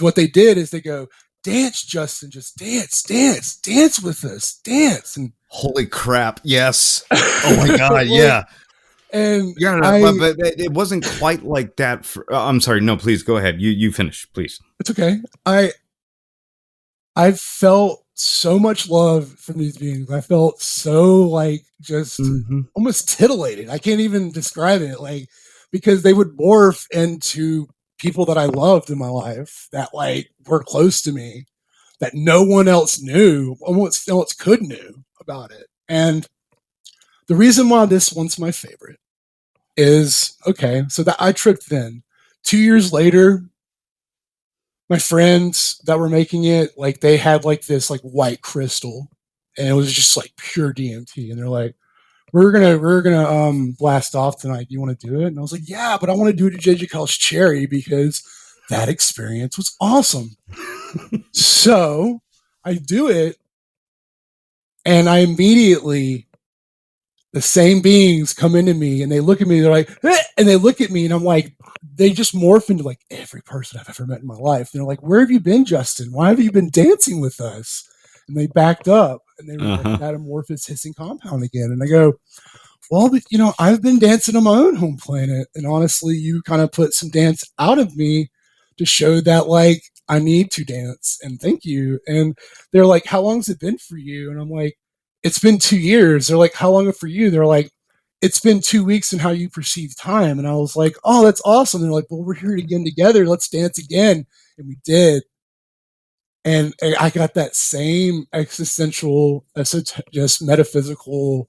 what they did is they go, "Dance, Justin, just dance with us, dance." And holy crap, yes. Oh my god, yeah. And but it wasn't quite like that. I'm sorry. No, please go ahead. You finish, please. It's okay. I felt so much love from these beings. I felt so just almost titillated. I can't even describe it. Because they would morph into people that I loved in my life that were close to me, that no one else knew, no one else could knew about it. And the reason why this one's my favorite is, okay, so that I tripped then. 2 years later, my friends that were making it, they had this white crystal, and it was just pure DMT. And they're like, we're gonna blast off tonight. Do you want to do it? And I was like, yeah, but I want to do it at JJ Cale's Cherry because that experience was awesome. So I do it, and I immediately, the same beings come into me, and they look at me, they're like, eh! And they look at me, and I'm like, they just morph into every person I've ever met in my life. And they're like, where have you been, Justin? Why have you been dancing with us? And they backed up, and they were that amorphous hissing compound again. And I go, well, but, I've been dancing on my own home planet. And honestly, you kind of put some dance out of me to show that I need to dance, and thank you. And they're like, how long has it been for you? And I'm like, it's been 2 years. They're like, how long for you? They're like, it's been 2 weeks in how you perceive time. And I was like, oh, that's awesome. They're like, well, we're here again together. Let's dance again. And we did. And I got that same existential, just metaphysical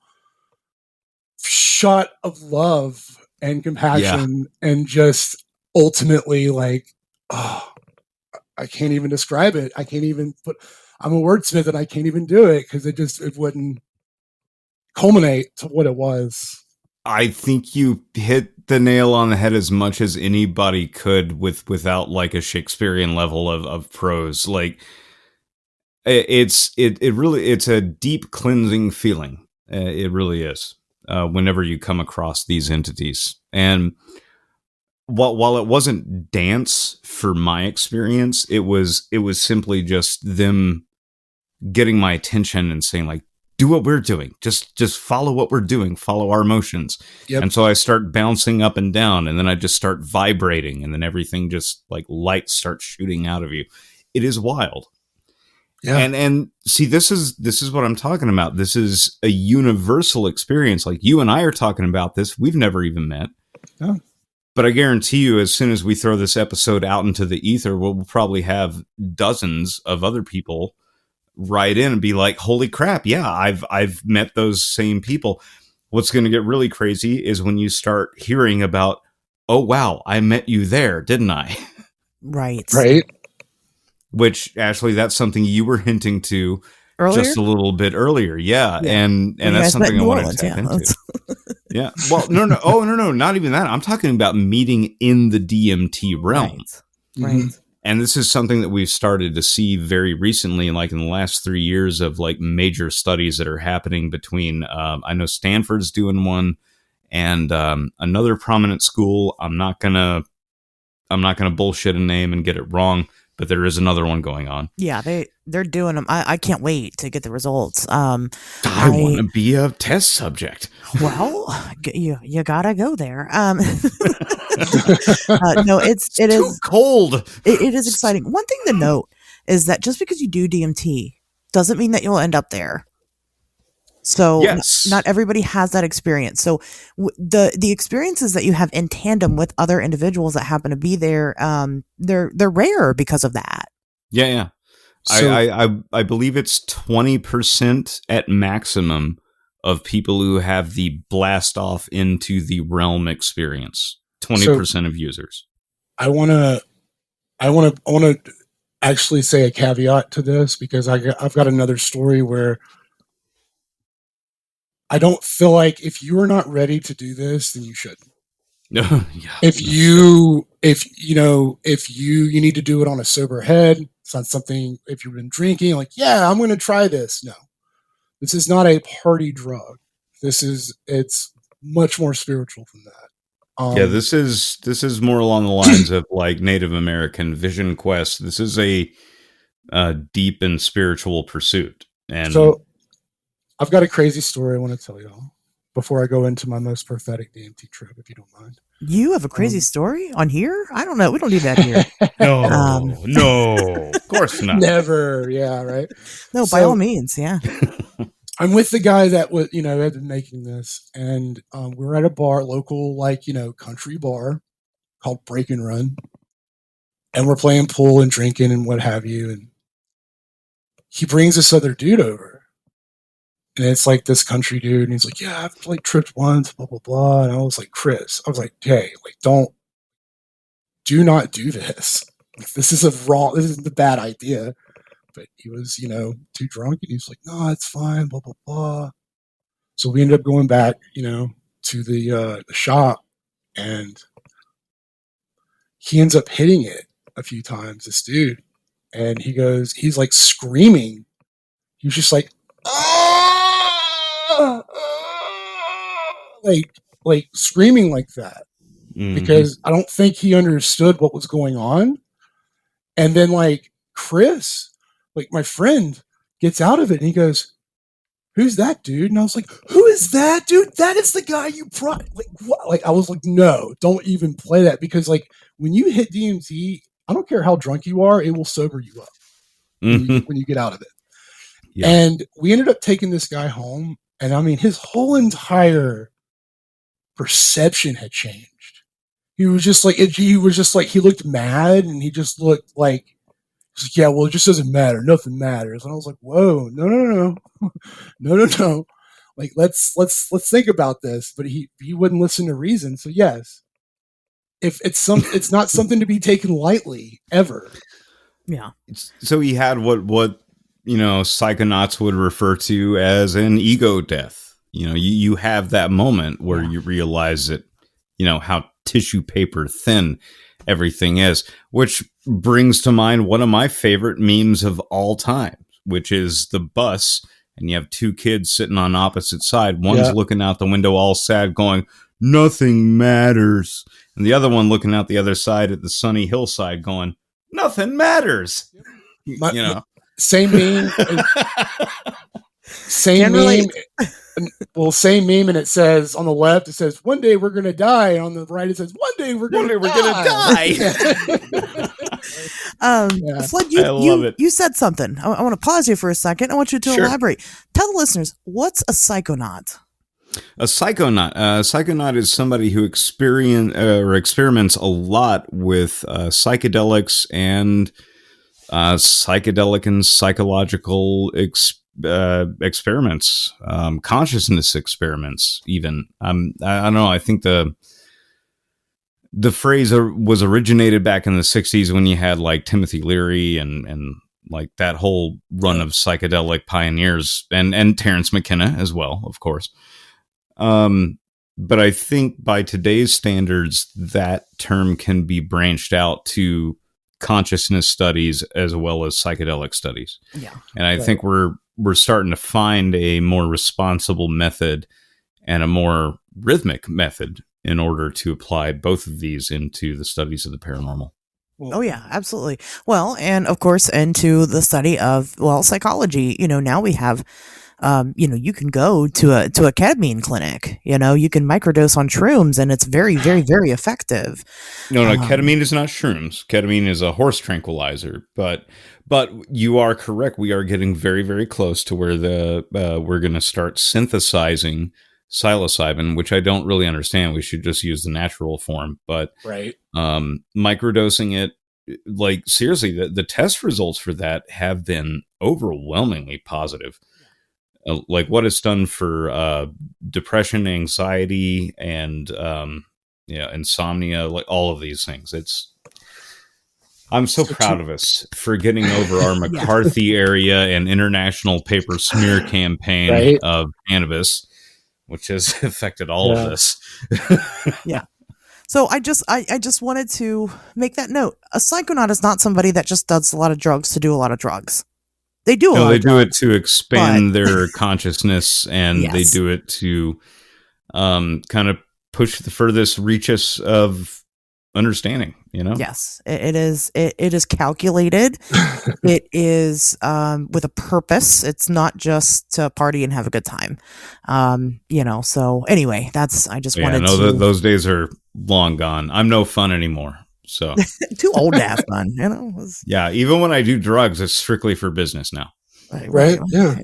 shot of love and compassion, and just ultimately like, oh, I can't even describe it. I can't even I'm a wordsmith and I can't even do it because it wouldn't culminate to what it was. I think you hit the nail on the head as much as anybody could without like a Shakespearean level of prose. Like it's a deep cleansing feeling. It really is. Whenever you come across these entities, and while it wasn't dance for my experience, it was simply just them getting my attention and saying like, do what we're doing. Just follow what we're doing. Follow our motions. Yep. And so I start bouncing up and down, and then I just start vibrating, and then everything just like light starts shooting out of you. It is wild. Yeah. And see, this is what I'm talking about. This is a universal experience. Like you and I are talking about this. We've never even met. Oh. But I guarantee you, as soon as we throw this episode out into the ether, we'll probably have dozens of other people write in and be like, holy crap, yeah, I've met those same people. What's going to get really crazy is when you start hearing about, oh, wow, I met you there, didn't I? Right. Which, Ashley, that's something you were hinting to Earlier? just a little bit earlier. Yeah. And When you that's guys met something in I New want Orleans, to tap yeah, into. Yeah. Well, no. Oh, no. Not even that. I'm talking about meeting in the DMT realm. Right. Mm-hmm. And this is something that we've started to see very recently, like in the last 3 years of like major studies that are happening between, I know Stanford's doing one, and another prominent school. I'm not gonna bullshit a name and get it wrong, but there is another one going on. Yeah, they're doing them. I can't wait to get the results. I want to be a test subject. Well, you gotta go there. No, it too is cold. It is exciting. One thing to note is that just because you do DMT doesn't mean that you'll end up there. So yes. not everybody has that experience. So the experiences that you have in tandem with other individuals that happen to be there, they're rare because of that. Yeah. So, I believe it's 20% at maximum of people who have the blast off into the realm experience. 20% of users. I want to actually say a caveat to this, because I've got another story where I don't feel like if you are not ready to do this, then you shouldn't. Yeah, if you need to do it on a sober head, it's not something. If you've been drinking, like, yeah, I'm going to try this. No, this is not a party drug. It's much more spiritual than that. Yeah, this is more along the lines of like Native American Vision Quest. This is a deep and spiritual pursuit. And so I've got a crazy story I want to tell y'all before I go into my most prophetic DMT trip, if you don't mind. You have a crazy story on here? I don't know. We don't do that here. No, of course not. Never. Yeah, right. No, by all means, yeah. I'm with the guy that was, had been making this, and we're at a bar, local, country bar called Break and Run, and we're playing pool and drinking and what have you. And he brings this other dude over. And it's like this country dude, and he's like, yeah, I've like tripped once, blah, blah, blah. And I was like, Chris, hey, like, do not do this. Like, this is the bad idea. But he was, too drunk, and he was like, no, it's fine, blah, blah, blah. So we ended up going back, to the shop, and he ends up hitting it a few times, this dude. And he's like screaming. He was just like, like screaming like that, because I don't think he understood what was going on. And then like Chris, like my friend, gets out of it and he goes, who's that dude? And I was like, who is that dude? That is the guy you brought. Like, what? Like, I was like, no, don't even play that, because like when you hit DMT, I don't care how drunk you are, it will sober you up when you get out of it. Yeah. And we ended up taking this guy home, and I mean, his whole entire perception had changed. He was just like, he looked mad, and he just looked like, yeah, well, it just doesn't matter. Nothing matters. And I was like, whoa, no. like let's think about this. But he wouldn't listen to reason. So yes, if it's not something to be taken lightly ever. Yeah. So he had what psychonauts would refer to as an ego death. You have that moment where you realize that how tissue paper thin everything is, which brings to mind one of my favorite memes of all time, which is the bus, and you have two kids sitting on opposite side. One's looking out the window all sad going, nothing matters, and the other one looking out the other side at the sunny hillside going, nothing matters. Same meme. Same meme. Well, same meme, and it says on the left, it says, one day we're going to die. And on the right, it says, one day we're going to die. Flood, I love it. You said something. I want to pause you for a second. I want you to elaborate. Tell the listeners, what's a psychonaut? A psychonaut is somebody who experiments a lot with psychedelics and psychedelic and psychological experiments, consciousness experiments, even. I don't know. I think the phrase was originated back in the 60s when you had like Timothy Leary and like that whole run of psychedelic pioneers and Terrence McKenna as well, of course. But I think by today's standards, that term can be branched out to consciousness studies as well as psychedelic studies. Yeah. And I think we're starting to find a more responsible method and a more rhythmic method in order to apply both of these into the studies of the paranormal. Oh yeah, absolutely. Well, and of course into the study of psychology. Now we have you can go to a ketamine clinic. You can microdose on shrooms, and it's very, very, very effective. No, ketamine is not shrooms. Ketamine is a horse tranquilizer. But you are correct. We are getting very, very close to where we're going to start synthesizing psilocybin, which I don't really understand. We should just use the natural form. But microdosing it, like seriously, the test results for that have been overwhelmingly positive. Like what it's done for depression, anxiety, and insomnia, like all of these things. I'm so proud of us for getting over our McCarthy area and international paper smear campaign of cannabis, which has affected all of this. Yeah. So I just wanted to make that note. A psychonaut is not somebody that just does a lot of drugs to do a lot of drugs. They do they do it to expand their consciousness, and they do it to kind of push the furthest reaches of understanding. Yes, it is calculated. It is with a purpose. It's not just to party and have a good time. So anyway, I just wanted to. Those days are long gone. I'm no fun anymore. So too old to have fun, Yeah, even when I do drugs, it's strictly for business now. Right? Yeah.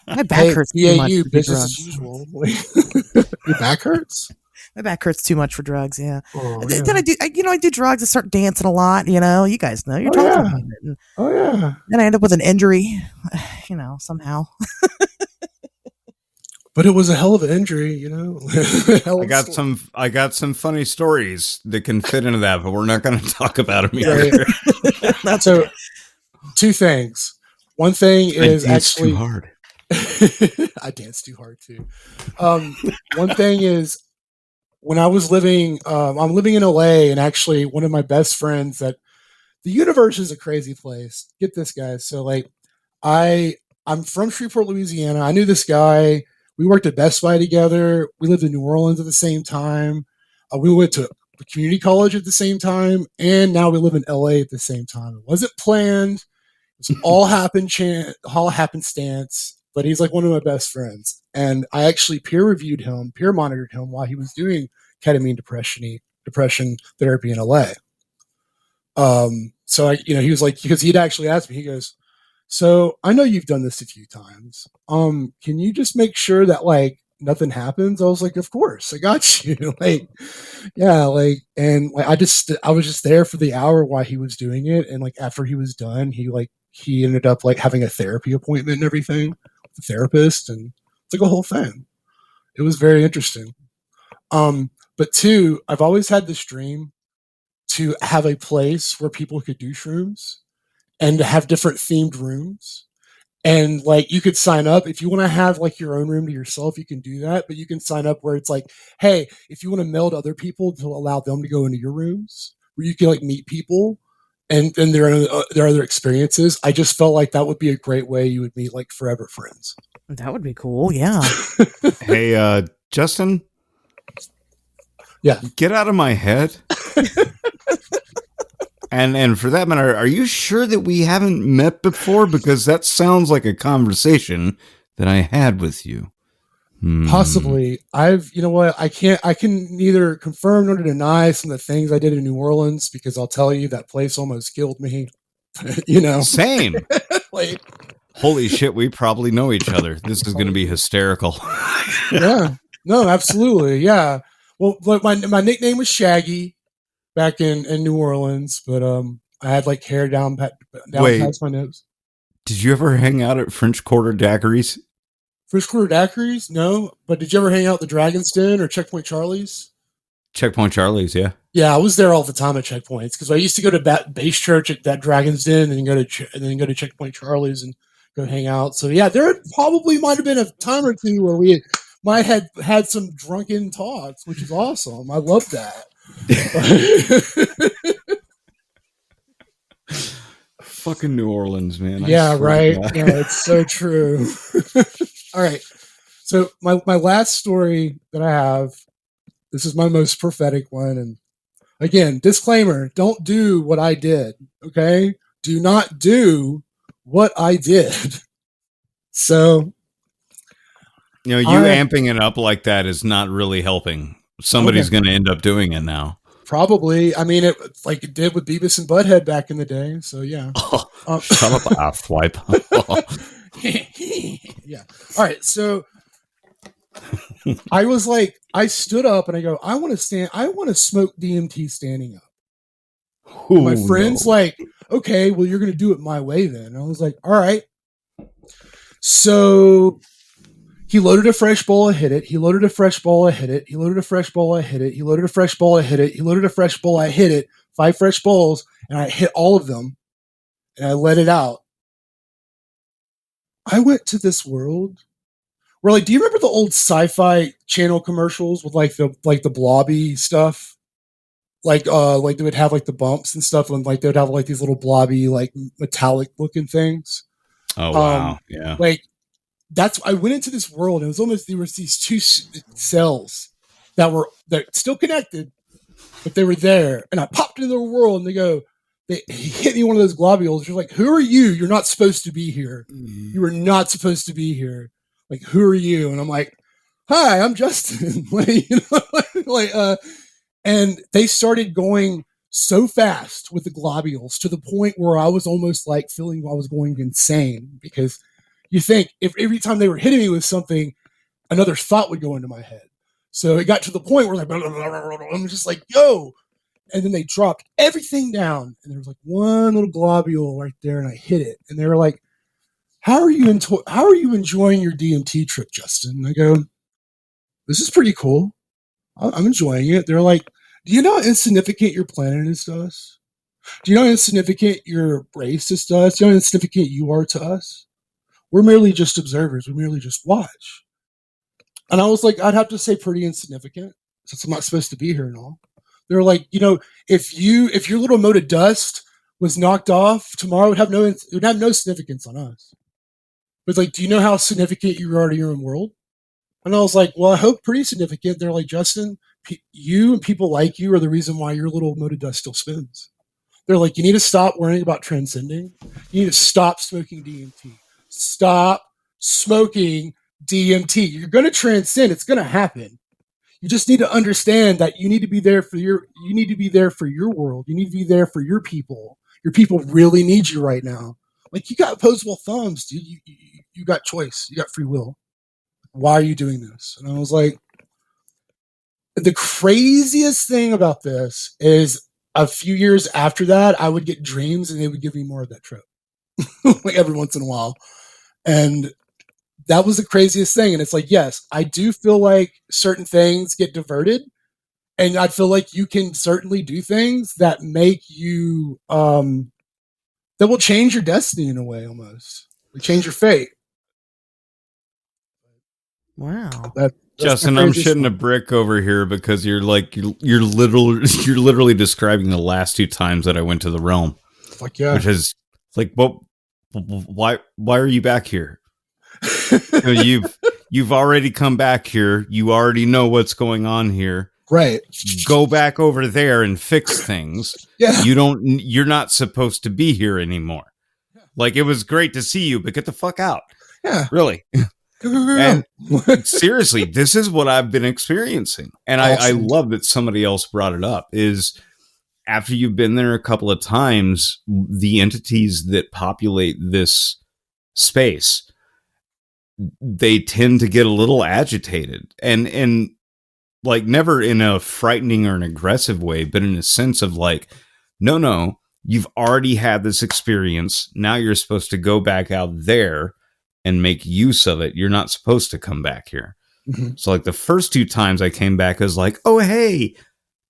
My back hurts too much. Business as usual. Your back hurts? My back hurts too much for drugs. Yeah. Oh, Then I do drugs. I start dancing a lot. You guys know. You're talking about it. Then I end up with an injury. Somehow. But it was a hell of an injury, I got some funny stories that can fit into that, but we're not going to talk about them here. Right. So, two things. One thing is actually too hard. I danced too hard too. One thing is when I was living, I'm living in LA, and actually one of my best friends the universe is a crazy place. Get this, guys. So I'm from Shreveport, Louisiana. I knew this guy. We worked at Best Buy together. We lived in New Orleans at the same time. We went to community college at the same time, and now we live in LA at the same time. It wasn't planned. It was all happenstance. But he's like one of my best friends, and I actually peer monitored him while he was doing ketamine depression therapy in LA. So he was like, because he'd actually asked me, he goes, "So I know you've done this a few times. Can you just make sure that nothing happens?" I was like, "Of course, I got you." And I was just there for the hour while he was doing it, and after he was done, he ended up having a therapy appointment and everything with the therapist, and It's like a whole thing. It was very interesting. But two, I've always had this dream to have a place where people could do shrooms and to have different themed rooms. And like you could sign up if you want to have like your own room to yourself, you can do that. But you can sign up where it's like, hey, if you want to meld other people to allow them to go into your rooms, where you can like meet people and their other experiences. I just felt like that would be a great way you would meet like forever friends. That would be cool. Yeah. Hey, Justin. Yeah. Get out of my head. And for that matter, are you sure that we haven't met before? Because that sounds like a conversation that I had with you. Possibly. You know what? I can neither confirm nor deny some of the things I did in New Orleans, because I'll tell you that place almost killed me. You know, Same. like, holy shit, we probably know each other. This is going to be hysterical. Yeah. No, absolutely. Yeah. Well, my nickname was Shaggy back in New Orleans, but I had like hair down past my nose. Did you ever hang out at French Quarter Daiquiris? French Quarter Daiquiris? No. But did you ever hang out at the Dragon's Den or Checkpoint Charlie's? Checkpoint Charlie's, yeah. Yeah, I was there all the time at Checkpoints because I used to go to that base church at that Dragon's Den and then go to Checkpoint Charlie's and go hang out. So yeah, there probably might have been a time or two where we might have had some drunken talks, which is awesome. I love that. Fucking New Orleans, man. Yeah, right. Yeah, it's so true. All right. So my last story that I have, this is my most prophetic one. And again, disclaimer, don't do what I did. Okay? Do not do what I did. So, you know, amping it up like that is not really helping. Somebody's going to end up doing it now. Probably. I mean, like it did with Beavis and Butthead back in the day. So yeah. Shut up, asswipe. Yeah. All right. So I was like, I stood up and I go, I want to smoke DMT standing up. Ooh, my friend's like, okay, well, you're going to do it my way then. And I was like, all right. So he loaded a fresh bowl, I hit it. He loaded a fresh bowl, I hit it. He loaded a fresh bowl, I hit it. He loaded a fresh bowl, I hit it. He loaded a fresh bowl, I hit it. 5 fresh bowls, and I hit all of them, and I let it out. I went to this world where, like, do you remember the old Sci-Fi Channel commercials with like the blobby stuff? Like they would have like the bumps and stuff, and like they would have like these little blobby, like metallic looking things. Oh wow, yeah. Like I went into this world, and it was almost there was these 2 cells that still connected, but they were there, and I popped into their world, and they hit me one of those globules. You're like, who are you? You're not supposed to be here. You are not supposed to be here. Like, who are you? And I'm like, hi, I'm Justin. And they started going so fast with the globules to the point where I was almost like feeling I was going insane, because you think if every time they were hitting me with something, another thought would go into my head. So it got to the point where like, I'm just like, yo. And then they dropped everything down, and there was like one little globule right there, and I hit it. And they were like, how are you enjoying your DMT trip, Justin? And I go, this is pretty cool. I'm enjoying it. They're like, do you know how insignificant your planet is to us? Do you know how insignificant your race is to us? Do you know how insignificant you are to us? We're merely just observers. We merely just watch. And I was like, I'd have to say pretty insignificant, since I'm not supposed to be here and all. They're like, you know, if your little mote of dust was knocked off tomorrow, it would have no significance on us. But it's like, do you know how significant you are to your own world? And I was like, well, I hope pretty significant. They're like, Justin, you and people like you are the reason why your little mote of dust still spins. They're like, you need to stop worrying about transcending. You need to stop smoking DMT. Stop smoking DMT. You're going to transcend. It's going to happen. You just need to understand that you need to be there for your world. You need to be there for your people. Your people really need you right now. Like, you got opposable thumbs, dude. You got choice. You got free will. Why are you doing this? And I was like, the craziest thing about this is a few years after that, I would get dreams and they would give me more of that trip, like every once in a while. And that was the craziest thing. And it's like, yes, I do feel like certain things get diverted. And I feel like you can certainly do things that make you, that will change your destiny in a way almost. Will change your fate. Wow. Justin, I'm shitting a brick over here because you're literally describing the last 2 times that I went to the realm. Fuck yeah. Which is like, well, why are you back here? You've already come back here. You already know what's going on here. Right. Go back over there and fix things. Yeah. You're not supposed to be here anymore. Like, it was great to see you, but get the fuck out. Yeah. Really. And seriously, this is what I've been experiencing. And I love that somebody else brought it up, is after you've been there a couple of times, the entities that populate this space, they tend to get a little agitated and like, never in a frightening or an aggressive way, but in a sense of like, no, you've already had this experience. Now you're supposed to go back out there and make use of it. You're not supposed to come back here. Mm-hmm. So like the first 2 times I came back, I was like, oh, hey,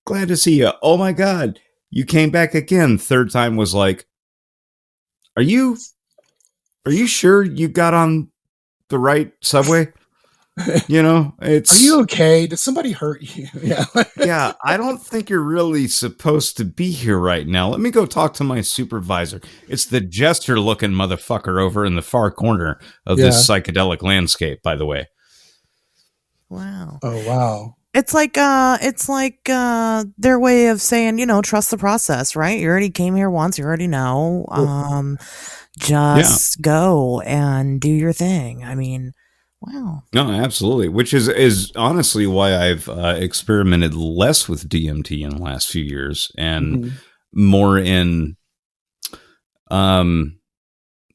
glad to see you. Oh my God, you came back again. Third time was like, are you sure you got on the right subway? You know, it's... Are you okay? Did somebody hurt you? Yeah. Yeah, I don't think you're really supposed to be here right now. Let me go talk to my supervisor. It's the jester-looking motherfucker over in the far corner of this psychedelic landscape, by the way. Wow. Oh, wow. It's like their way of saying, you know, trust the process, right? You already came here once, you already know. Just go and do your thing. I mean, wow. No, absolutely. Which is honestly why I've experimented less with DMT in the last few years and more in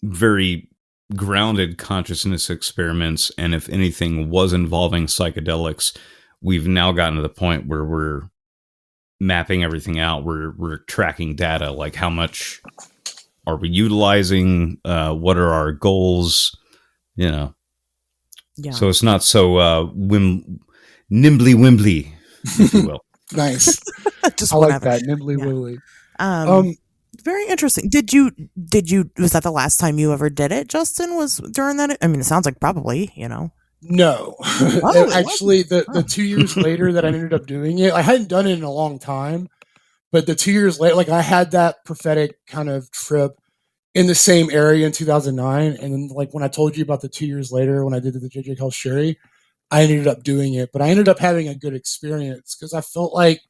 very grounded consciousness experiments. And if anything was involving psychedelics, we've now gotten to the point where we're mapping everything out. We're tracking data, like how much are we utilizing? What are our goals? You know. Yeah. So it's not so nimbly wimbly, if you will. Nice. Just I like that, nimbly wimbly. Very interesting. Did you? Was that the last time you ever did it, Justin? Was during that? I mean, it sounds like probably. You know. No, actually, the 2 years later that I ended up doing it, I hadn't done it in a long time, but the 2 years later, like I had that prophetic kind of trip in the same area in 2009. And then like when I told you about the 2 years later, when I did the JJ Hell Sherry, I ended up doing it, but I ended up having a good experience because I felt like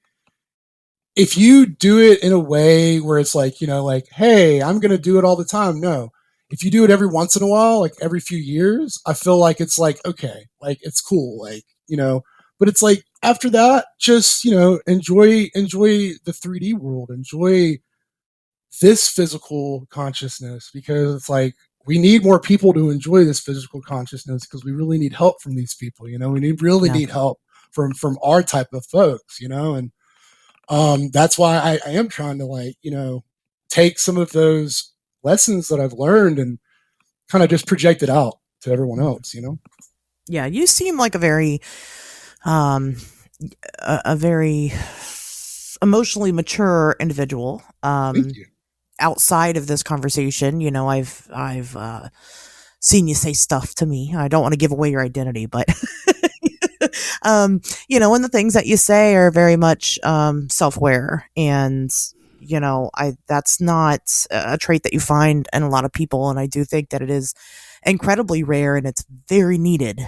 if you do it in a way where it's like, you know, like, hey, I'm going to do it all the time. No, if you do it every once in a while, like every few years, I feel like it's like, okay, like it's cool. Like, you know, but it's like after that, just, you know, enjoy the 3D world, enjoy this physical consciousness, because it's like we need more people to enjoy this physical consciousness because we really need help from these people, you know, we need help from our type of folks, you know, and that's why I am trying to, like, you know, take some of those lessons that I've learned and kind of just project it out to everyone else, you know. Yeah, you seem like a very emotionally mature individual. Thank you. Outside of this conversation, you know, I've seen you say stuff to me. I don't want to give away your identity, but you know, and the things that you say are very much self-aware, and you know, that's not a trait that you find in a lot of people, and I do think that it is incredibly rare and it's very needed,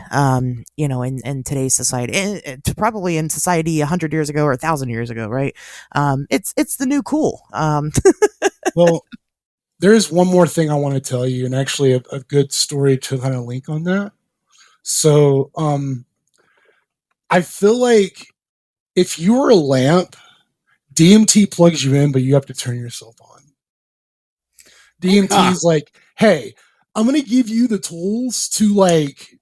you know, in today's society, and probably in society 100 years ago or 1,000 years ago, right? It's the new cool. Well, there is one more thing I want to tell you, and actually a good story to kind of link on that. So, I feel like if you're a lamp, DMT plugs you in, but you have to turn yourself on. DMT is like, hey, I'm going to give you the tools to like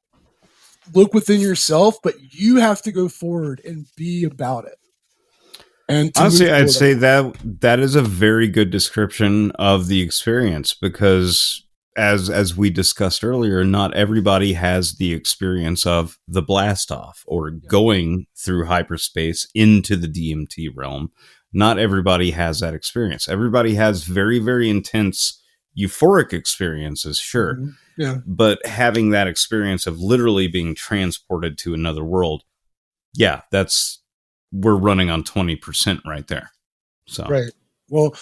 look within yourself, but you have to go forward and be about it. And honestly, I'd say that is a very good description of the experience, because as we discussed earlier, not everybody has the experience of the blast off or going through hyperspace into the DMT realm. Not everybody has that experience. Everybody has very, very intense euphoric experiences, sure. Mhm. Yeah. But having that experience of literally being transported to another world, yeah, we're running on 20% right there. So Right. Well,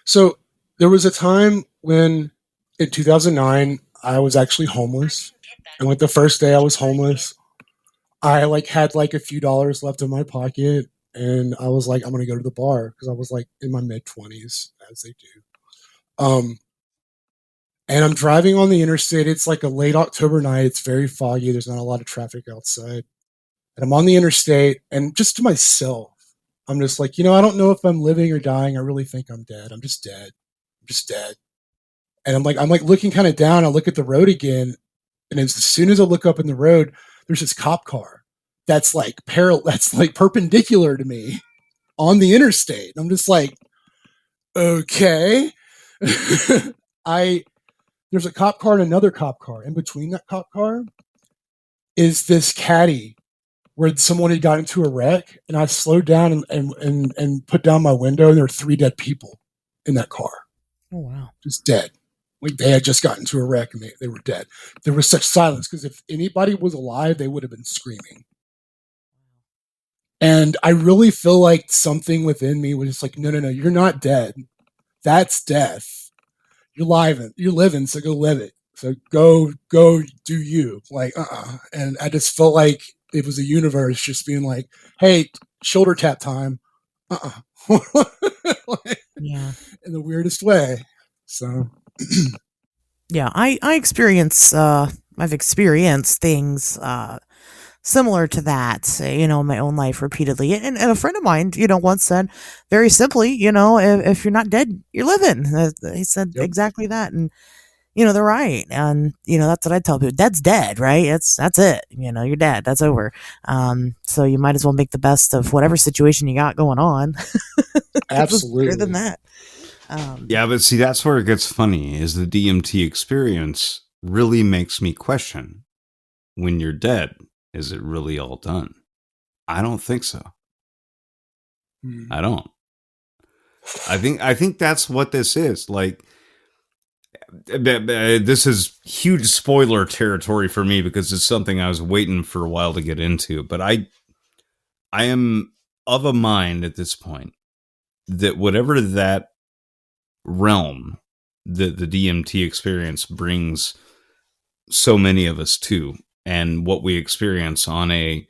so there was a time when in 2009 I was actually homeless, and like the first day I was homeless, I like had like a few dollars left in my pocket, and I was like, I'm gonna go to the bar because I was like in my mid-20s, as they do. And I'm driving on the interstate. It's like a late October night. It's very foggy. There's not a lot of traffic outside. And I'm on the interstate, and just to myself, I'm just like, I don't know if I'm living or dying. I really think I'm dead. I'm just dead. I'm just dead. And I'm like looking kind of down. I look at the road again, and as soon as I look up in the road, there's this cop car that's like that's like perpendicular to me on the interstate. And I'm just like, okay. There's a cop car and another cop car. In between that cop car is this caddy where someone had got into a wreck, and I slowed down and put down my window, and there were 3 dead people in that car. Oh, wow. Just dead. Like they had just gotten into a wreck and they were dead. There was such silence because if anybody was alive, they would have been screaming. And I really feel like something within me was just like, no, you're not dead. That's death. You're living, so go live it. So go do you. Like, And I just felt like it was the universe just being like, hey, shoulder tap time. Yeah. In the weirdest way. So Yeah, I've experienced things similar to that, in my own life repeatedly. And a friend of mine, once said very simply, if you're not dead, you're living. He said exactly that. And, they're right. And, that's what I tell people. Dead's dead, right? That's it. You're dead. That's over. So you might as well make the best of whatever situation you got going on. Absolutely. Better than that. Yeah, but see, that's where it gets funny, is the DMT experience really makes me question, when you're dead, is it really all done? I don't think so. I don't. I think that's what this is. Like, this is huge spoiler territory for me because it's something I was waiting for a while to get into. But I am of a mind at this point that whatever that realm that the DMT experience brings so many of us to, and what we experience on a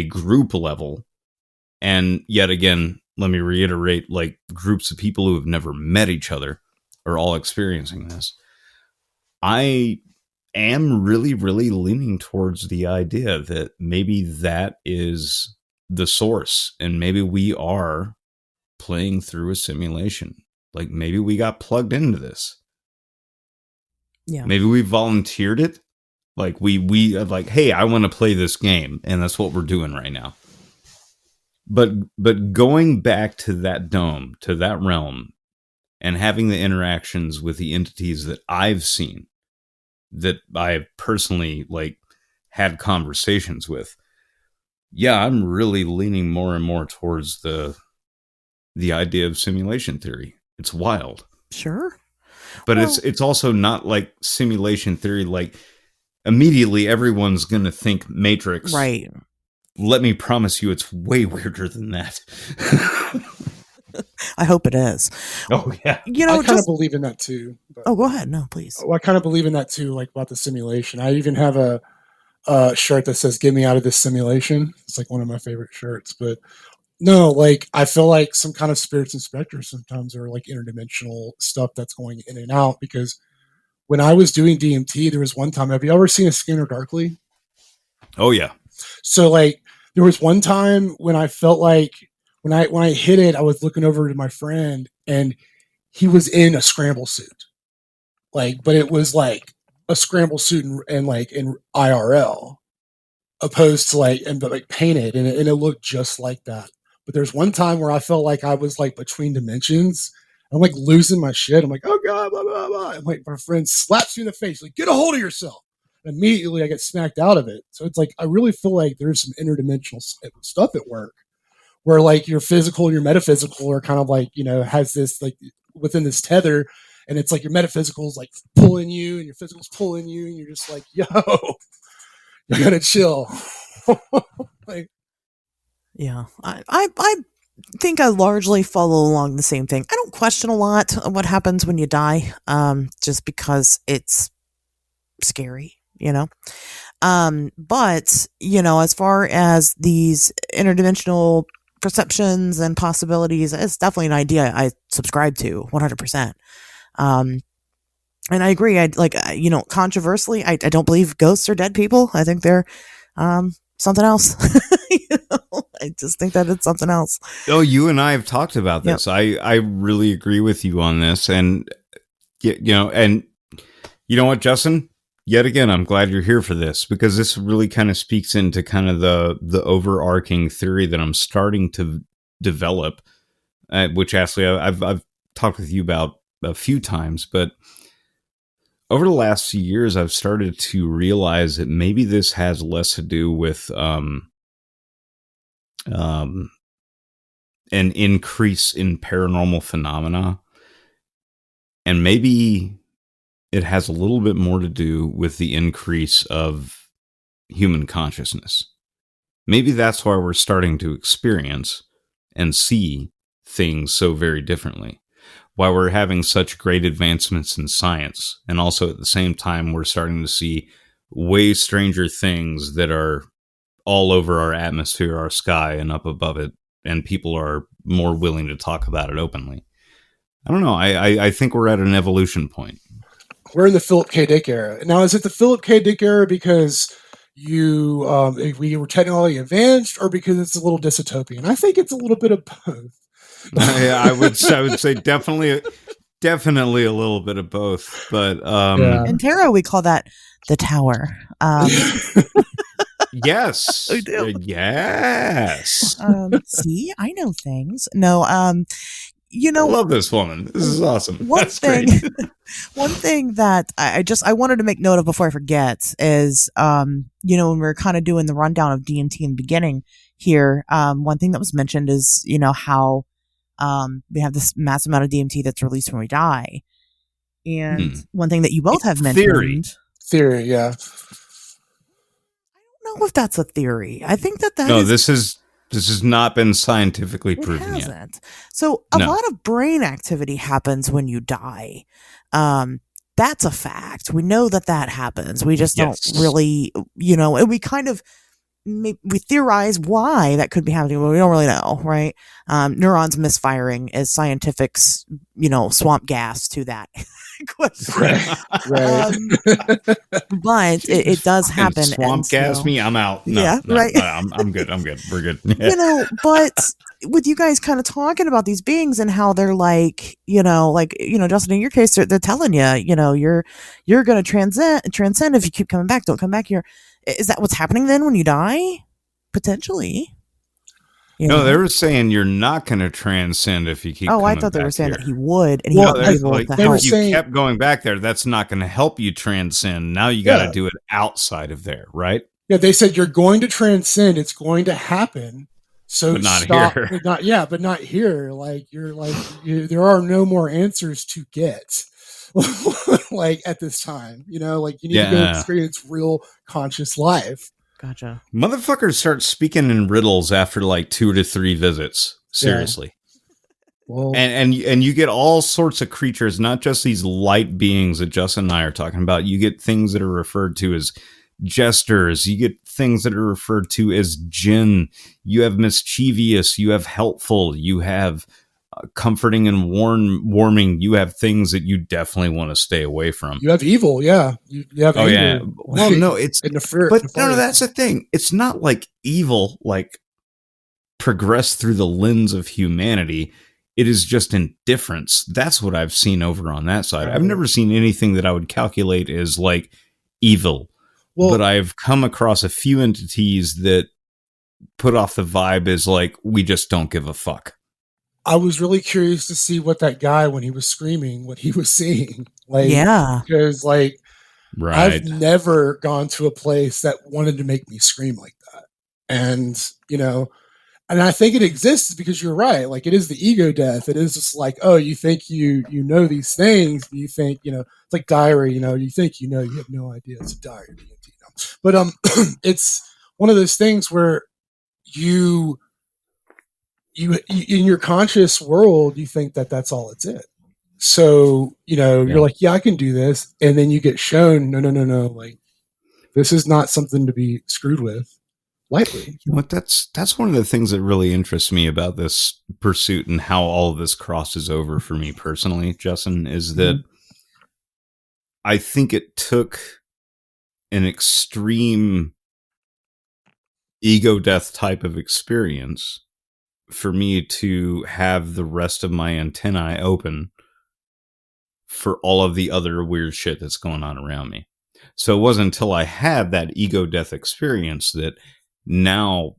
group level, and yet again, let me reiterate, like groups of people who have never met each other are all experiencing this. I am really, really leaning towards the idea that maybe that is the source, and maybe we are playing through a simulation. Like maybe we got plugged into this. Yeah. Maybe we volunteered it. Like we like, hey, I want to play this game, and that's what we're doing right now. But going back to that dome, to that realm, and having the interactions with the entities that I've seen, that I have personally like had conversations with, yeah, I'm really leaning more and more towards the idea of simulation theory. It's wild. Sure. But it's also not like simulation theory. Like immediately everyone's going to think Matrix. Right. Let me promise you it's way weirder than that. I hope it is. Oh, yeah. I kind of believe in that too. But, go ahead. No, please. I kind of believe in that too, like about the simulation. I even have a shirt that says, "Get me out of this simulation." It's like one of my favorite shirts. But no, like I feel like some kind of spirits and specters sometimes are like interdimensional stuff that's going in and out. Because when I was doing DMT, there was one time. Have you ever seen A Scanner Darkly? Oh yeah. So like there was one time when I felt like when I hit it, I was looking over to my friend and he was in a scramble suit. Like, but it was like a scramble suit and like in IRL, opposed to like but like painted, and it looked just like that. But there's one time where I felt like I was like between dimensions, I'm like losing my shit. I'm like, oh God, blah, blah, blah. And like my friend slaps me in the face, like, get a hold of yourself. And immediately I get smacked out of it. So it's like, I really feel like there's some interdimensional stuff at work where like your physical and your metaphysical are kind of like, has this like within this tether. And it's like your metaphysical is like pulling you and your physical's pulling you. And you're just like, yo, you gotta chill. Like, yeah, I think I largely follow along the same thing. I don't question a lot of what happens when you die, just because it's scary, But, as far as these interdimensional perceptions and possibilities, it's definitely an idea I subscribe to 100%. And I agree. Controversially, I don't believe ghosts are dead people. I think they're something else. I just think that it's something else. Oh, you and I have talked about this. Yep. I really agree with you on this. And, and you know what, Justin? Yet again, I'm glad you're here for this, because this really kind of speaks into kind of the overarching theory that I'm starting to develop, which actually I've talked with you about a few times, but over the last few years, I've started to realize that maybe this has less to do with an increase in paranormal phenomena, and maybe it has a little bit more to do with the increase of human consciousness. Maybe that's why we're starting to experience and see things so very differently. Why we're having such great advancements in science. And also at the same time, we're starting to see way stranger things that are all over our atmosphere, our sky, and up above it. And people are more willing to talk about it openly. I don't know. I think we're at an evolution point. We're in the Philip K. Dick era. Now, is it the Philip K. Dick era because we were technically advanced, or because it's a little dystopian? I think it's a little bit of both. I would say definitely a little bit of both. But in tarot, we call that the tower. Yes, we do. Yes. See, I know things. No, I love this woman. This is awesome. That's great. One thing that I wanted to make note of before I forget is, when we're kind of doing the rundown of DMT in the beginning here, one thing that was mentioned is, how we have this massive amount of DMT that's released when we die. And one thing that you both have mentioned. Theory, yeah. I don't know if that's a theory. I think that no, this has not been scientifically proven yet. So a lot of brain activity happens when you die. That's a fact. We know that happens. We just don't really, and we kind of, we theorize why that could be happening, but we don't really know, right? Neurons misfiring is scientific's, swamp gas to that question. Right. But it does happen. Swamp gas me, I'm out. Right. I'm good. We're good. But with you guys kind of talking about these beings and how they're like, Justin, in your case, they're telling you, you're going to transcend if you keep coming back. Don't come back here. Is that what's happening then when you die? Potentially. No, they were saying you're not going to transcend if you keep. I thought they were saying that he would, and if you kept going back there, that's not going to help you transcend. Now you got to do it outside of there, right? Yeah, they said you're going to transcend. It's going to happen. So but not stop, here. But not here. Like there are no more answers to get. Like at this time, you need to go experience real conscious life. Gotcha. Motherfuckers start speaking in riddles after like 2 to 3 visits. Seriously. Well, and you get all sorts of creatures, not just these light beings that Justin and I are talking about. You get things that are referred to as jesters. You get things that are referred to as jinn. You have mischievous. You have helpful. You have comforting and warming. You have things that you definitely want to stay away from. You have evil, yeah. You have evil. Yeah. Well, no, it's no, that's the thing. It's not like evil like progressed through the lens of humanity. It is just indifference. That's what I've seen over on that side. I've never seen anything that I would calculate as like evil. Well, but I've come across a few entities that put off the vibe as like, we just don't give a fuck. I was really curious to see what that guy, when he was screaming, what he was seeing. Like, Yeah. because like Right. I've never gone to a place that wanted to make me scream like that. And, and I think it exists because you're right. Like, it is the ego death. It is just like, oh, you think you know these things. You think, it's like diary, you think, you have no idea. It's a diary. But it's one of those things where you in your conscious world, you think that that's all it's in. So, you're like, yeah, I can do this. And then you get shown, no. Like, this is not something to be screwed with lightly. You know what? That's one of the things that really interests me about this pursuit and how all of this crosses over for me personally, Justin, is that I think it took an extreme ego death type of experience for me to have the rest of my antennae open for all of the other weird shit that's going on around me. So it wasn't until I had that ego death experience that now,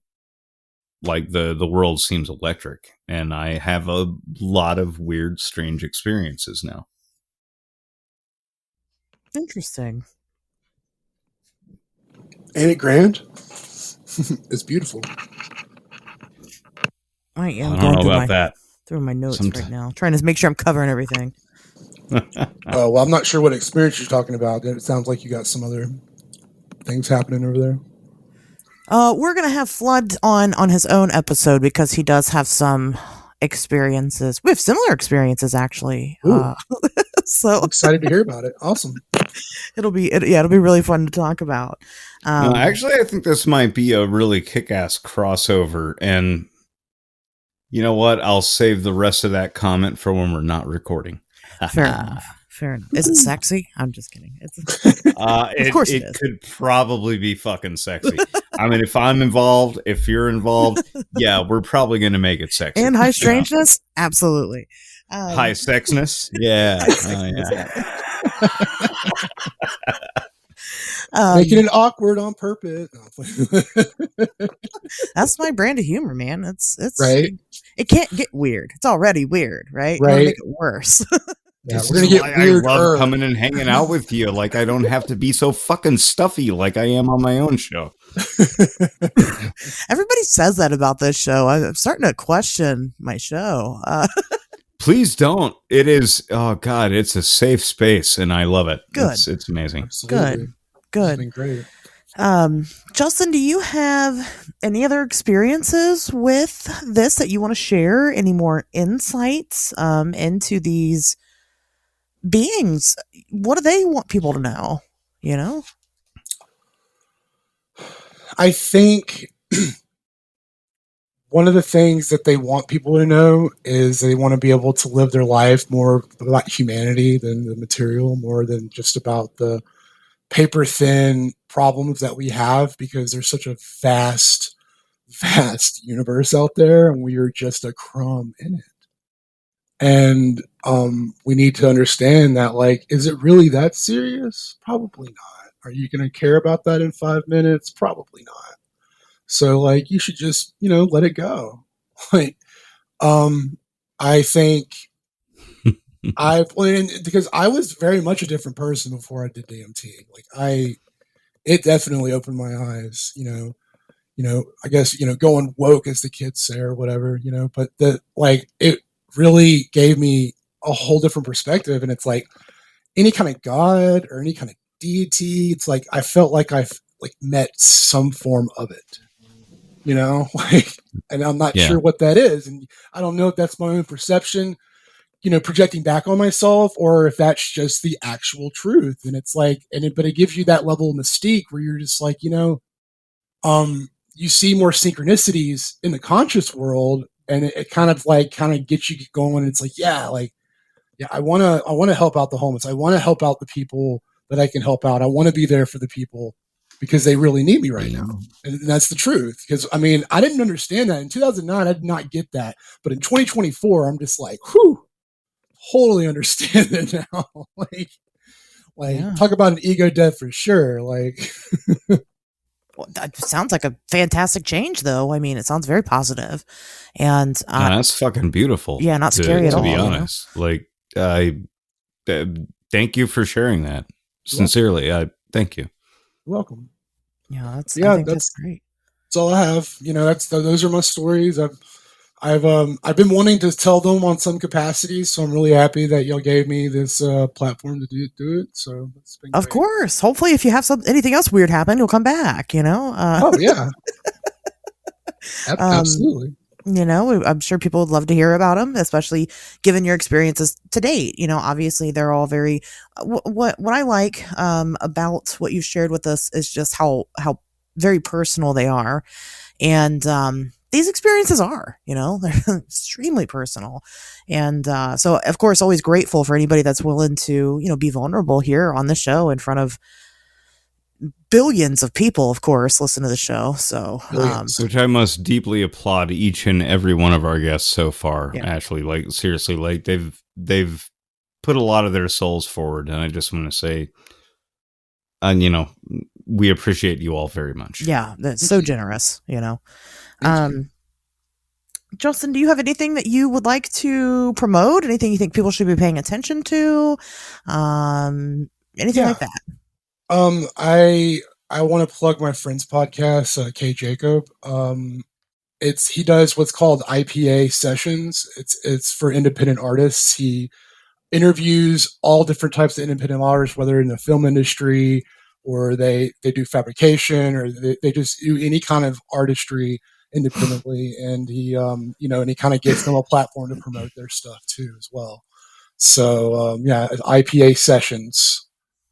like, the world seems electric, and I have a lot of weird, strange experiences now. Interesting. Ain't it grand? It's beautiful. I am I don't going know through about that. through my notes right now, trying to make sure I'm covering everything. Oh, well, I'm not sure what experience you're talking about. It sounds like you got some other things happening over there. We're gonna have Flood on his own episode because he does have some experiences. We have similar experiences, actually. So I'm excited to hear about it. Awesome. it'll be really fun to talk about. No, actually, I think this might be a really kick-ass crossover, and you know what? I'll save the rest of that comment for when we're not recording. Fair enough. Is it sexy? I'm just kidding. Of course it could probably be fucking sexy. I mean, if I'm involved, if you're involved, yeah, we're probably going to make it sexy. And high strangeness? Absolutely. High sexness? Yeah. Making it awkward on purpose. That's my brand of humor, man. It's right. It can't get weird. It's already weird, right? Right. You want to make it worse. Yeah, we're gonna get weird. I love coming and hanging out with you. Like, I don't have to be so fucking stuffy like I am on my own show. Everybody says that about this show. I'm starting to question my show. Please don't. It is. Oh God, it's a safe space, and I love it. Good. It's amazing. Absolutely. Good. It's been great. Justin, do you have any other experiences with this that you want to share? Any more insights into these beings? What do they want people to know? I think one of the things that they want people to know is they want to be able to live their life more about humanity than the material, more than just about the paper thin problems that we have, because there's such a vast universe out there, and we are just a crumb in it. And we need to understand that, like, is it really that serious? Probably not. Are you going to care about that in 5 minutes? Probably not. So, like, you should just, let it go. Like, I think because I was very much a different person before I did DMT. Like, it definitely opened my eyes, I guess, going woke, as the kids say, or whatever, but it really gave me a whole different perspective. And it's like any kind of God or any kind of deity, it's like I felt like I've met some form of it, and I'm not sure what that is. And I don't know if that's my own perception, projecting back on myself, or if that's just the actual truth. And it's like, but it gives you that level of mystique where you're just like, you see more synchronicities in the conscious world, and it kind of gets you going. It's like, I want to help out the homeless. I want to help out the people that I can help out. I want to be there for the people because they really need me right now. And that's the truth. Because I didn't understand that in 2009. I did not get that. But in 2024, I'm just like, whew, totally understand it now. Talk about an ego death for sure. Like, That sounds like a fantastic change, though. I mean, it sounds very positive, and that's fucking beautiful. Yeah, not scary at all. To be honest, like thank you for sharing that. Sincerely, thank you. You're welcome. Yeah, I think that's great. That's all I have. Those are my stories. I've been wanting to tell them on some capacity, so I'm really happy that y'all gave me this platform to do it. So it's been of course. Hopefully, if you have anything else weird happen, you'll come back. Oh yeah, absolutely. I'm sure people would love to hear about them, especially given your experiences to date. Obviously they're all very. What I like about what you've shared with us is just how very personal they are, and these experiences are, they're extremely personal. And so, of course, always grateful for anybody that's willing to, be vulnerable here on the show in front of billions of people, of course, listen to the show. So, which I must deeply applaud each and every one of our guests so far. Yeah. Actually, like seriously, like they've put a lot of their souls forward, and I just want to say, we appreciate you all very much. Yeah, that's so generous. Justin, do you have anything that you would like to promote? Anything you think people should be paying attention to? Anything like that? I want to plug my friend's podcast, K Jacob. He does what's called IPA sessions. It's for independent artists. He interviews all different types of independent artists, whether in the film industry or they do fabrication or they just do any kind of artistry independently. And he, and he kind of gives them a platform to promote their stuff too, as well. So, IPA sessions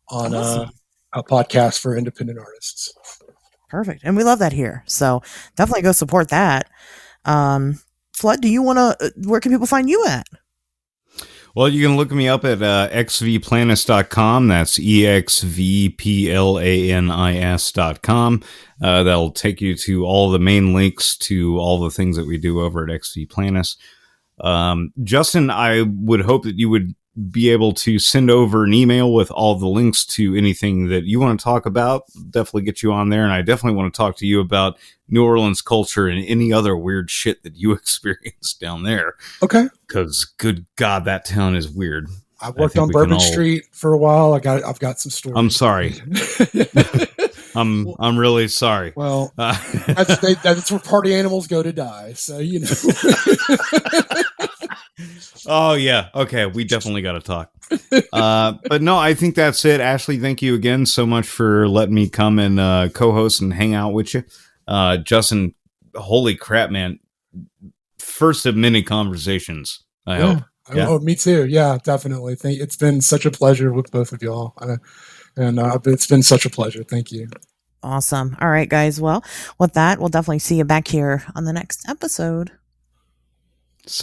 on a podcast for independent artists. Perfect. And we love that here. So definitely go support that. Flood, where can people find you at? Well, you can look me up at xvplanis.com. That's exvplanis.com. That'll take you to all the main links to all the things that we do over at xvplanis. Justin, I would hope that you would be able to send over an email with all the links to anything that you want to talk about. Definitely get you on there. And I definitely want to talk to you about New Orleans culture and any other weird shit that you experienced down there. Okay. Because good God, that town is weird. I worked on Bourbon Street for a while. I've got some stories. I'm sorry. I'm really sorry. Well, that's where party animals go to die. So, Oh yeah. Okay. We definitely got to talk. But no, I think that's it. Ashley, thank you again so much for letting me come and co-host and hang out with you. Justin, holy crap, man. First of many conversations, I hope. Yeah. Oh, me too. Yeah, definitely. It's been such a pleasure with both of y'all. And it's been such a pleasure. Thank you. Awesome. All right, guys. Well, with that, we'll definitely see you back here on the next episode.